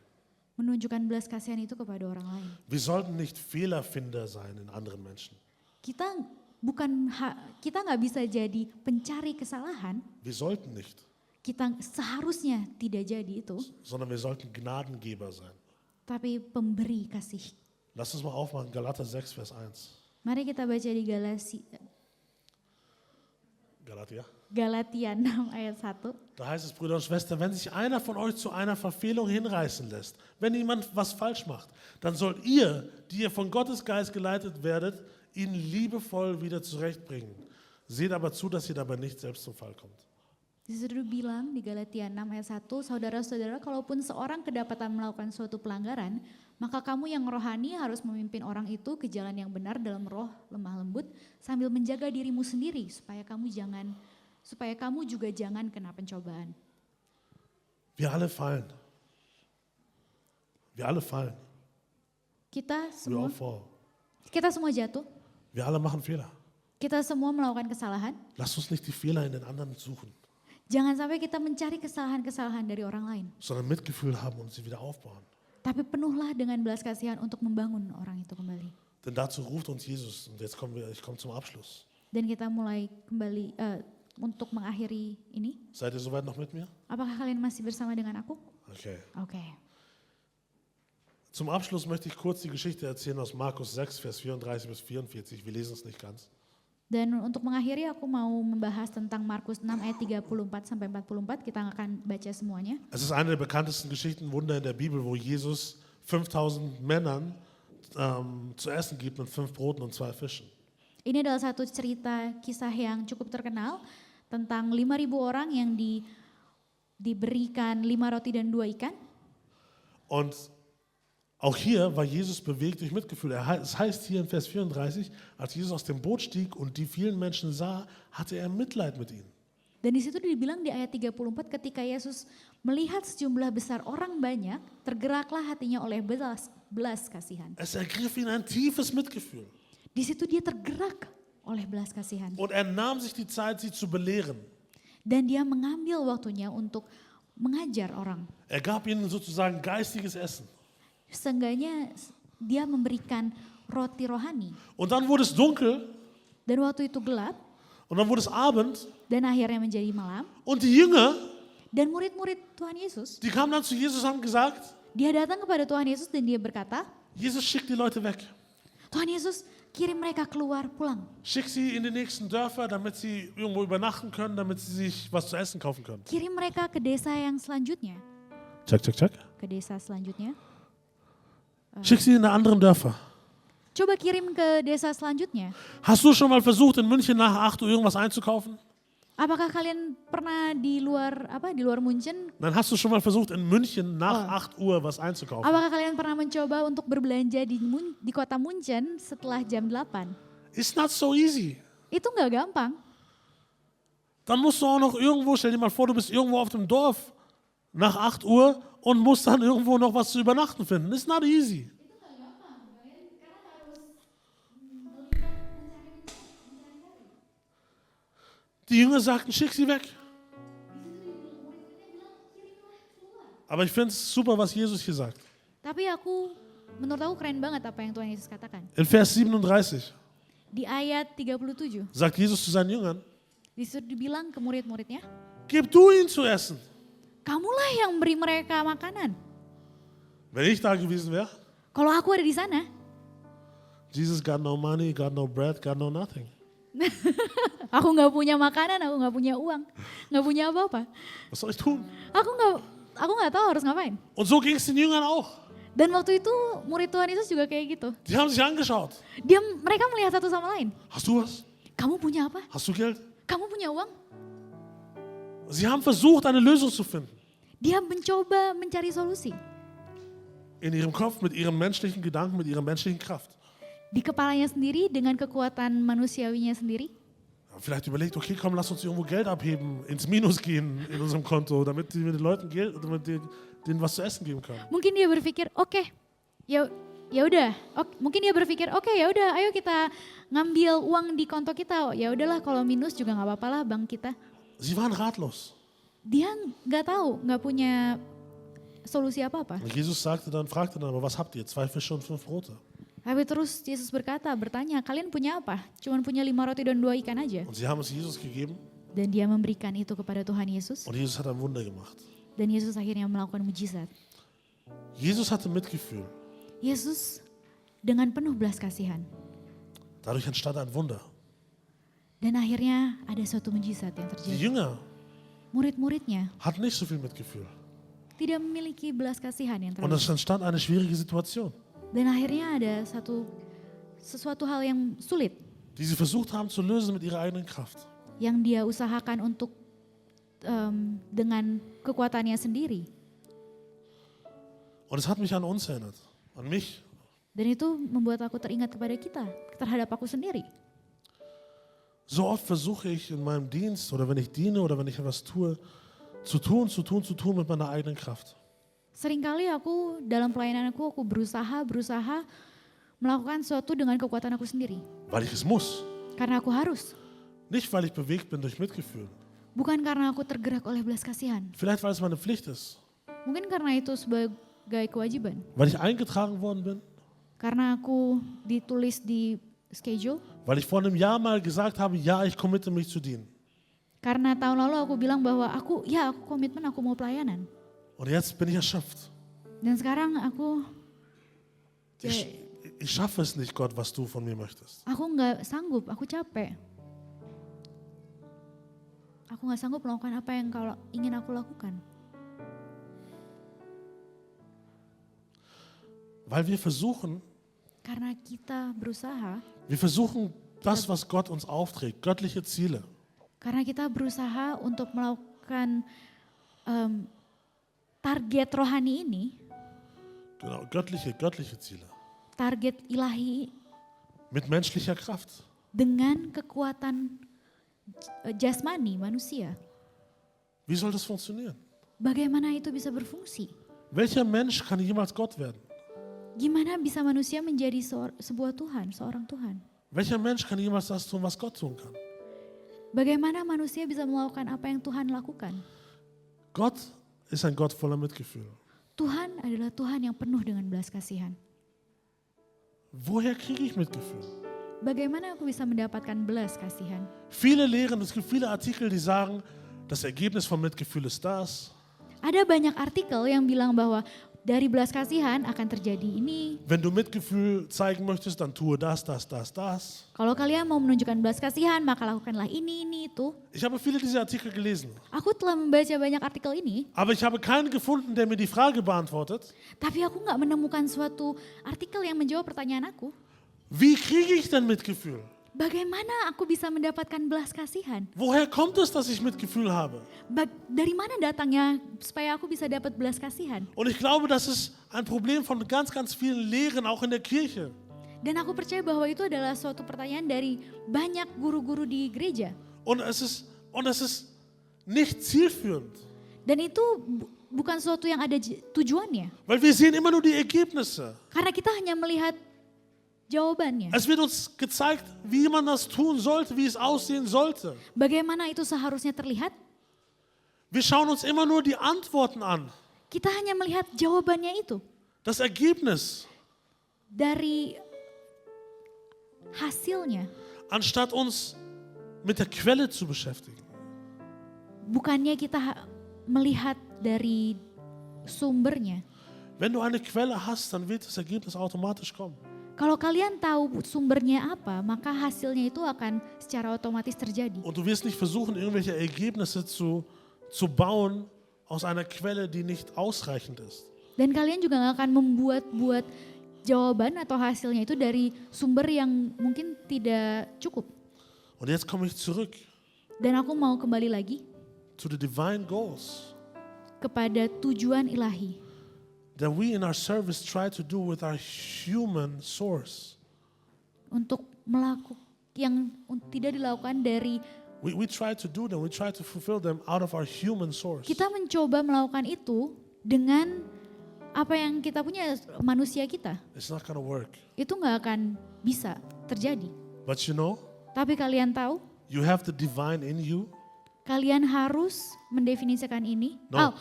menunjukkan belas kasihan itu kepada orang lain. Wir sollten nicht Fehlerfinder sein in anderen Menschen. Kita kita nggak bisa jadi pencari kesalahan. Wir sollten nicht, Kita seharusnya tidak jadi itu, sondern wir sollten Gnadengeber sein. tapi pemberi kasih. Lass uns mal aufmachen, Galater 6, Vers 1. Mari kita baca di Galatia. Galatia 6 ayat 1. Da heißt es, Brüder und Schwestern, wenn sich einer von euch zu einer Verfehlung hinreißen lässt, wenn jemand was falsch macht, dann sollt ihr, die ihr von Gottes Geist geleitet werdet, ihn liebevoll wieder zurechtbringen. Seht aber zu, dass ihr dabei nicht selbst zum Fall kommt. Disuruh bilang di Galatia 6 ayat 1, saudara-saudara kalaupun seorang kedapatan melakukan suatu pelanggaran, maka kamu yang rohani harus memimpin orang itu ke jalan yang benar dalam roh lemah lembut sambil menjaga dirimu sendiri supaya kamu juga jangan kena pencobaan. Wir alle fallen. Wir alle fallen. Kita Wir semua all fall. jatuh, Wir alle machen Fehler. kita semua melakukan kesalahan. Lasst uns nicht die Fehler in den anderen suchen, Jangan sampai kita mencari kesalahan-kesalahan dari orang lain. sondern Mitgefühl haben und sie wieder aufbauen. Tapi penuhlah dengan belas kasihan untuk membangun orang itu kembali. Denn dazu ruft uns Jesus. Und jetzt ich komme zum Abschluss. Dan kita mulai kembali untuk mengakhiri ini. Seid ihr soweit noch mit mir? Apakah kalian masih bersama dengan aku? Okay. Oke. Zum Abschluss möchte ich kurz die Geschichte erzählen aus Markus 6, Vers 34 bis 44. Wir lesen es nicht ganz. Dan untuk mengakhiri aku mau membahas tentang Markus 6 ayat 34 sampai 44. Kita akan baca semuanya. Es ist eine der bekanntesten Geschichtenwunder in der Bibel, wo Jesus 5000 Männern zu essen gibt mit 5 Broten und 2 Fischen. Ini adalah satu cerita kisah yang cukup terkenal tentang 5.000 orang yang diberikan 5 roti dan 2 ikan. Und auch hier war Jesus bewegt durch Mitgefühl. Es heißt hier in Vers 34, als Jesus aus dem Boot stieg und die vielen Menschen sah, hatte er Mitleid mit ihnen. Dan di situ dibilang di ayat 34 ketika Yesus melihat sejumlah besar orang banyak, tergeraklah hatinya oleh belas kasihan. Es ergriff ihn ein tiefes Mitgefühl. Di situ dia tergerak oleh belas kasihan. Und er nahm sich die Zeit, sie zu belehren. Dan dia mengambil waktunya untuk mengajar orang. Er gab ihnen sozusagen geistiges Essen. Seenggaknya dia memberikan roti rohani. Und dann wurde es dunkel Dan waktu itu gelap und dann wurde es Abend dan akhirnya menjadi malam. und die Jünger, Dan murid-murid Tuhan Yesus, die kamen dann zu Jesus und haben gesagt, dia datang kepada Tuhan Yesus dan dia berkata, Jesus, schick die Leute weg. Tuhan Yesus kirim mereka keluar pulang. Schick sie in die nächsten Dörfer, damit sie irgendwo übernachten können, damit sie sich was zu essen kaufen können. Kirim mereka ke desa yang selanjutnya. Check, check, check. Ke desa selanjutnya. Schick sie in die anderen Dörfer. Coba kirim ke desa selanjutnya. Hast du schon mal versucht, in München nach 8 Uhr irgendwas einzukaufen? Apakah kalian pernah di luar Munchen? Nein, hast du schon mal versucht, in München nach 8 Uhr was einzukaufen? Apakah kalian pernah mencoba untuk berbelanja di kota Munchen setelah jam 8? Ist not so easy. Itu nggak gampang. Dann musst du auch noch irgendwo, stell dir mal vor, du bist irgendwo auf dem Dorf nach 8 Uhr und musst dann irgendwo noch was zu übernachten finden. Ist not easy. Die Jünger sagten, schick sie weg. Aber ich finde es super, was Jesus hier sagt. Tapi menurut aku keren banget apa yang Tuhan Yesus katakan. In Vers 37 Di ayat 37, sagt Jesus zu seinen Jüngern, di situ dibilang ke murid-muridnya, gib du ihnen zu essen. kamulah yang beri mereka makanan. Wenn ich da gewesen wäre, Kalau aku ada di sana, Jesus got no money, got no bread, got no nothing. aku nggak punya makanan, aku nggak punya uang, nggak punya apa-apa. Was soll ich tun? Aku nggak tahu harus ngapain. Und so ging es den Jüngern auch. Dan waktu itu murid Tuhan Yesus juga kayak gitu. Die haben sich angeschaut. Mereka melihat satu sama lain. Hast du was? Kamu punya apa? Hast du Geld? Kamu punya uang? Sie haben versucht, eine Lösung zu finden. Dia mencoba mencari solusi. In ihrem Kopf, mit ihren menschlichen Gedanken, mit ihrer menschlichen Kraft. Di kepalanya sendiri dengan kekuatan manusiawinya sendiri. Vielleicht überlegt, okay, komm, lass uns irgendwo Geld abheben, ins Minus gehen in unserem Konto, damit wir den Leuten Geld, damit denen was zu essen geben können. Mungkin dia berpikir, oke, ya udah. Mungkin dia berpikir, oke, ya udah, ayo kita ngambil uang di konto kita. Ya udahlah, kalau minus juga nggak apa-apa lah bank kita. Sie waren ratlos. Dia nggak tahu, nggak punya solusi apa-apa. Und Jesus fragte dann, aber was habt ihr? 2 Fische und 5 Brote. Tapi terus Yesus bertanya, kalian punya apa? Cuman punya 5 roti dan 2 ikan aja. Und sie haben es Jesus gegeben Dan dia memberikan itu kepada Tuhan Yesus. und Jesus hat ein Wunder gemacht. Dan Yesus akhirnya melakukan mujizat. Jesus hatte Mitgefühl. Yesus dengan penuh belas kasihan. Dadurch entstand ein Wunder. Dan akhirnya ada suatu mujizat yang Die terjadi. Jünger Murid-muridnya hatten nicht so viel Mitgefühl. tidak memiliki belas kasihan yang Und es terjadi. entstand eine schwierige Situation, Dan akhirnya ada sesuatu hal yang sulit die sie versucht haben zu lösen mit ihrer eigenen Kraft. yang dia usahakan untuk dengan kekuatannya sendiri. Und es hat mich an uns erinnert, an mich. Dan itu membuat aku teringat kepada kita, terhadap aku sendiri. So oft versuche ich in meinem Dienst oder wenn ich diene oder wenn ich etwas tue, zu tun mit meiner eigenen Kraft. Seringkali aku dalam pelayanan aku berusaha melakukan sesuatu dengan kekuatan aku sendiri. Weil ich es muss. Karena aku harus. Nicht, weil ich bewegt bin durch Mitgefühl. Bukan karena aku tergerak oleh belas kasihan. Vielleicht, weil es meine Pflicht ist. Mungkin karena itu sebagai kewajiban. Weil ich eingetragen worden bin. Karena aku ditulis di schedule. Weil ich vor einem Jahr mal gesagt habe, ja, ich committe mich zu dienen. Karena tahun lalu aku bilang bahwa aku komitmen, aku mau pelayanan. Und jetzt bin ich erschöpft. Dan sekarang aku Ich schaffe es nicht, Gott, was du von mir möchtest. nggak sanggup, aku capek. Aku nggak sanggup melakukan apa yang kau ingin aku lakukan. Weil wir versuchen Karena kita berusaha, das, was Gott uns aufträgt, göttliche Ziele. karena kita berusaha untuk melakukan target rohani ini, Genau, göttliche Ziele. target ilahi Mit menschlicher Kraft. dengan kekuatan jasmani manusia. Wie soll das funktionieren? Bagaimana itu bisa berfungsi? Welcher Mensch kann jemals Gott werden? Gimana bisa manusia menjadi sebuah Tuhan, seorang Tuhan? Welcher Mensch kann jemals das tun, was Gott tun kann? Bagaimana manusia bisa melakukan apa yang Tuhan lakukan? Gott ist ein Gott voller Mitgefühl. Tuhan adalah Tuhan yang penuh dengan belas kasihan. Woher kriege ich Mitgefühl? Bagaimana aku bisa mendapatkan belas kasihan? Viele Lehren, es gibt viele Artikel, die sagen, das Ergebnis von Mitgefühl ist das. Ada banyak artikel yang bilang bahwa dari belas kasihan akan terjadi ini. Wenn du Mitgefühl zeigen möchtest, dann tue das, das, das, das. Kalau kalian mau menunjukkan belas kasihan, maka lakukanlah ini, itu. Ich habe viele dieser Artikel gelesen, Aku telah membaca banyak artikel ini, aber ich habe keinen gefunden, der mir die Frage beantwortet, tapi aku nggak menemukan suatu artikel yang menjawab pertanyaan aku. wie kriege ich denn Mitgefühl? Bagaimana aku bisa mendapatkan belas kasihan? Woher kommt es, dass ich Mitgefühl habe? Dari mana datangnya supaya aku bisa dapat belas kasihan? Und ich glaube, das ist ein Problem von ganz, ganz vielen Lehren, auch in der Kirche. Dan aku percaya bahwa itu adalah suatu pertanyaan dari banyak guru-guru di gereja. Und es ist nicht zielführend, Dan itu bukan suatu yang ada tujuannya. weil wir sehen immer nur die Ergebnisse. Karena kita hanya melihat jawabannya. Es wird uns gezeigt, wie man das tun sollte, wie es aussehen sollte. Bagaimana itu seharusnya terlihat? Wir schauen uns immer nur die Antworten an, Kita hanya melihat jawabannya itu. das Ergebnis, Dari hasilnya. anstatt uns mit der Quelle zu beschäftigen. Bukannya kita melihat dari sumbernya. Wenn du eine Quelle hast, dann wird das Ergebnis automatisch kommen. Kalau kalian tahu sumbernya apa, maka hasilnya itu akan secara otomatis terjadi. Und du wirst nicht versuchen, irgendwelche Ergebnisse zu bauen aus einer Quelle, die nicht ausreichend ist. Dan kalian juga gak akan membuat jawaban atau hasilnya itu dari sumber yang mungkin tidak cukup. Und jetzt komme ich zurück Dan aku mau kembali lagi zu the divine goals kepada tujuan ilahi. that we in our service try to do with our human source. Untuk melakukan yang tidak dilakukan dari, We try to do them, we try to fulfill them out of our human source. kita mencoba melakukan itu dengan apa yang kita punya, manusia kita. It's not going to work. Itu gak akan bisa terjadi. But you know, Tapi kalian tahu, you have the divine in you. kalian harus mendefinisikan ini. No.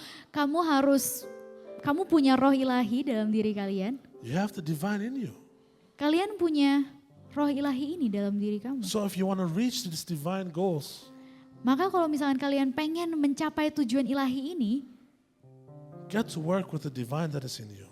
Kamu punya roh ilahi dalam diri kalian. You have the divine in you. Kalian punya roh ilahi ini dalam diri kamu. So if you want to reach these divine goals, Maka kalau misalkan kalian pengen mencapai tujuan ilahi ini, get to work with the divine that is in you.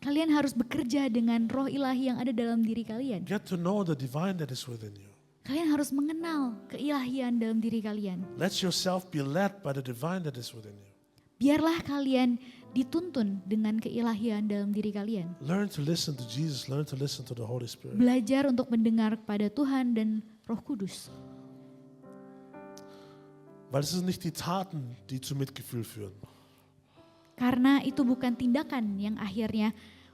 kalian harus bekerja dengan roh ilahi yang ada dalam diri kalian. Get to know the divine that is within you. Kalian harus mengenal keilahian dalam diri kalian. Let yourself be led by the divine that is within you. Biarlah kalian dituntun dengan keilahian dalam diri kalian. Learn to listen to Jesus, learn to listen to the Holy Spirit. Belajar untuk mendengar kepada Tuhan dan Roh Kudus. Weil es sind nicht die Taten, die zu Mitgefühl führen. Karena itu bukan tindakan yang akhirnya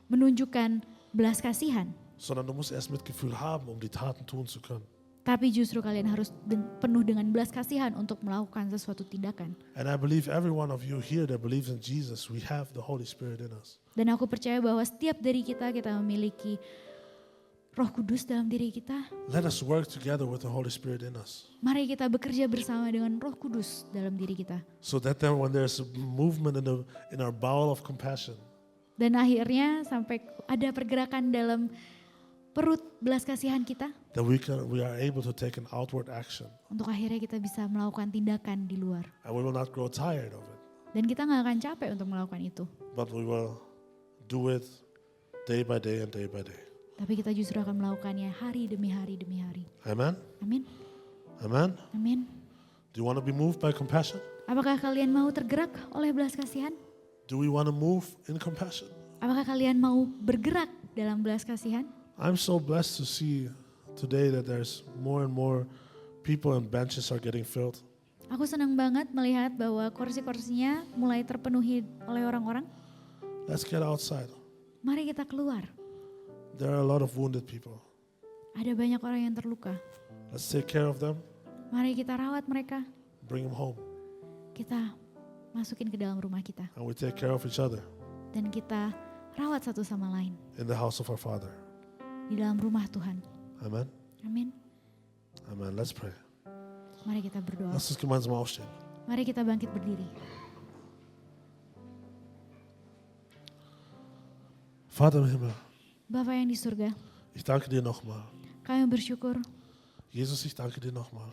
menunjukkan belas kasihan. Sondern du musst erst Mitgefühl haben, um die Taten tun zu können. Tapi justru kalian harus penuh dengan belas kasihan untuk melakukan sesuatu tindakan. And I believe every one of you here that believes in Jesus, we have the Holy Spirit in us. Dan aku percaya bahwa setiap dari kita memiliki Roh Kudus dalam diri kita. Let us work together with the Holy Spirit in us. Mari kita bekerja bersama dengan Roh Kudus dalam diri kita. So that then when there's a movement in our bowel of compassion, Dan akhirnya sampai ada pergerakan dalam perut belas kasihan kita, that we are able to take an outward action. untuk akhirnya kita bisa melakukan tindakan di luar. And we will not grow tired of it, Dan kita nggak akan capek untuk melakukan itu. but we will do it day by day and day by day. Tapi kita justru akan melakukannya hari demi hari demi hari. Amen? Amin. Amen? Amin. Do you want to be moved by compassion? Apakah kalian mau tergerak oleh belas kasihan? Do we want to move in compassion? Apakah kalian mau bergerak dalam belas kasihan? I'm so blessed to see today that there's more and more people and benches are getting filled. Aku senang banget melihat bahwa kursi-kursinya mulai terpenuhi oleh orang-orang. Let's get outside. Mari kita keluar. There are a lot of wounded people. Ada banyak orang yang terluka. Let's take care of them, Mari kita rawat mereka. bring them home. Kita masukin ke dalam rumah kita. And we take care of each other Dan kita rawat satu sama lain in the house of our Father. di dalam rumah Tuhan. Amen. Amin. Amen. Let's pray. Mari kita berdoa. Lass uns gemeinsam aufstehen. Mari kita bangkit berdiri. Vater im Himmel, Bapa yang di surga, ich danke dir nochmal. kami bersyukur. Jesus, ich danke dir nochmal,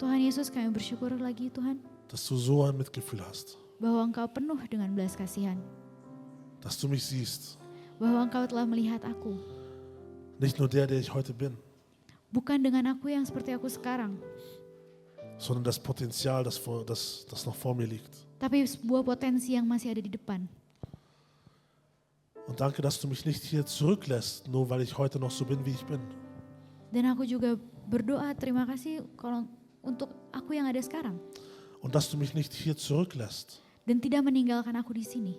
Tuhan Yesus, kami bersyukur lagi Tuhan, dass du so ein Mitgefühl hast. bahwa Engkau penuh dengan belas kasihan. Dass du mich siehst. Bahwa Engkau telah melihat aku. Nicht nur der ich heute bin, Bukan dengan aku yang seperti aku sekarang, sondern das Potenzial, das noch vor mir liegt. tapi sebuah potensi yang masih ada di depan. Und danke, dass du mich nicht hier zurücklässt, nur weil ich heute noch so bin, wie ich bin. Dan aku juga berdoa terima kasih kalau untuk aku yang ada sekarang. Und dass du mich nicht hier zurücklässt, Dan tidak meninggalkan aku di sini.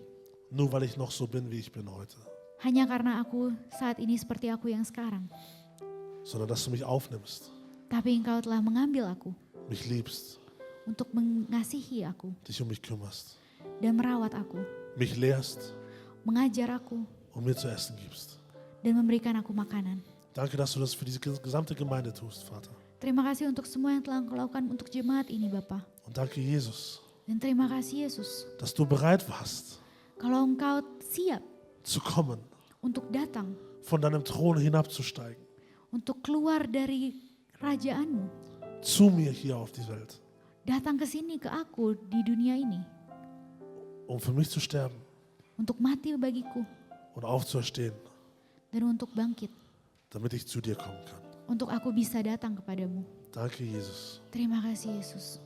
nur weil ich noch so bin, wie ich bin heute. Hanya karena aku saat ini seperti aku yang sekarang. Sondern dass du mich aufnimmst, Tapi Engkau telah mengambil aku mich liebst, untuk mengasihi aku dich um mich kümmerst, dan merawat aku, mich lehrst mengajar aku und mir zu essen gibst. dan memberikan aku makanan. Danke, dass du das für diese gesamte Gemeinde tust, Vater. Terima kasih untuk semua yang telah Engkau lakukan untuk jemaat ini Bapa. Und danke, Jesus, Dan terima kasih Yesus, dass du bereit warst, kalau Engkau siap zu kommen, untuk datang, von deinem Thron hinabzusteigen, untuk keluar dari kerajaanmu, zu mir hier auf die Welt, datang ke sini ke aku di dunia ini, um für mich zu sterben untuk mati bagiku und aufzuerstehen, dan untuk bangkit, damit ich zu dir kommen kann. untuk aku bisa datang kepadamu. Danke, Jesus. Terima kasih Yesus.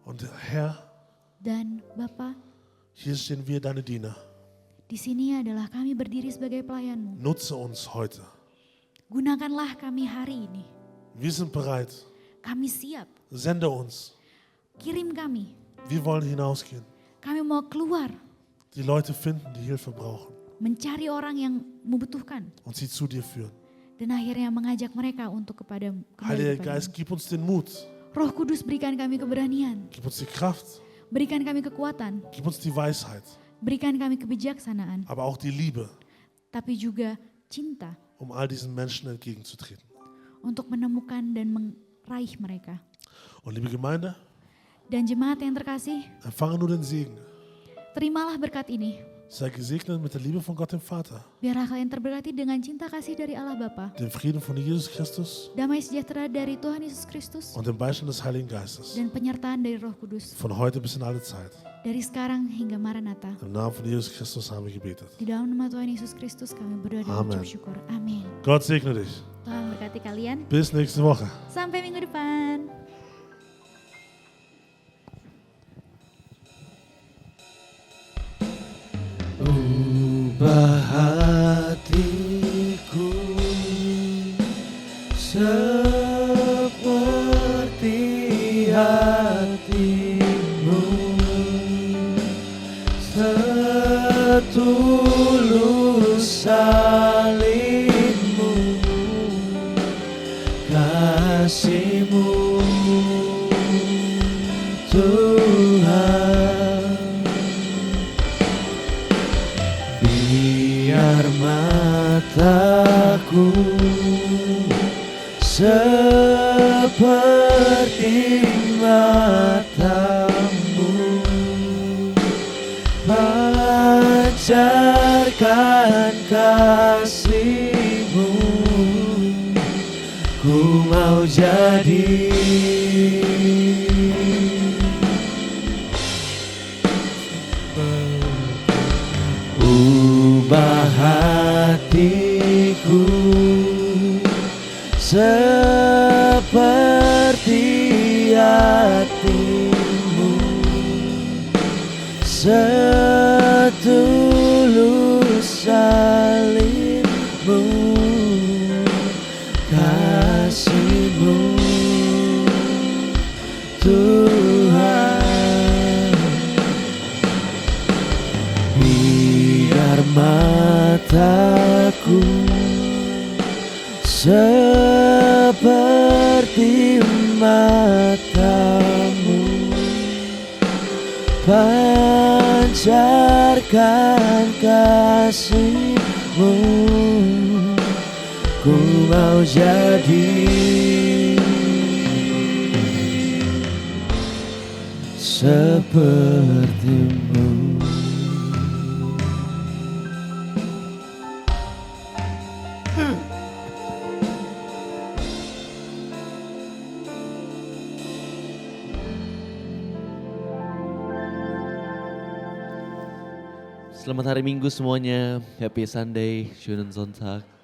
Und Herr, Dan Bapa, hier stehen wir, deine Diener. di sini adalah kami berdiri sebagai pelayanmu. Nutze uns heute. Gunakanlah kami hari ini. Wir sind bereit. Kami siap. Sende uns. Kirim kami. Wir wollen hinausgehen. Kami mau keluar, Die Leute finden, die Hilfe brauchen. mencari orang yang membutuhkan. Und sie zu dir führen. Dan akhirnya mengajak mereka untuk kembali Heiliger kepadamu. Geist, gib uns den Mut. Roh Kudus, berikan kami keberanian. Gib uns die Kraft. Berikan kami kekuatan. Gib uns die Weisheit. Berikan kami kebijaksanaan. Aber auch die Liebe, Tapi juga cinta um all diesen Menschen entgegenzutreten. untuk menemukan dan meraih mereka. Und liebe Gemeinde, Dan jemaat yang terkasih, empfange nur den Segen. terimalah berkat ini. Sei gesegnet mit der Liebe von Gott dem Vater, Biarlah kalian terberkati dengan cinta kasih dari Allah Bapa, dem Frieden von Jesus Christus damai sejahtera dari Tuhan Yesus Kristus, und dem Beistand des Heiligen Geistes. dan penyertaan dari Roh Kudus. Von heute bis in alle Zeit. Dari sekarang hingga Maranatha. Im Namen von Jesus Christus haben wir gebetet. Di dalam nama Tuhan Yesus Kristus kami berdoa dan Amen. mengucap syukur. Amin. Gott segne dich. Tuhan berkati kalian. Bis nächste Woche. Sampai minggu depan. Ubah hatiku seperti hatimu, setulus salibmu, kasihmu Tuhan. Biar mataku seperti matamu, pancarkan kasihmu, ku mau jadi ubah hatiku seperti hatimu, setulus salibmu, kasihmu Tuhan. Biar mataku seperti matamu, pancarkan kasih-Mu. Ku mau jadi seperti-Mu. Selamat hari Minggu semuanya. Happy Sunday, schönen Sonntag.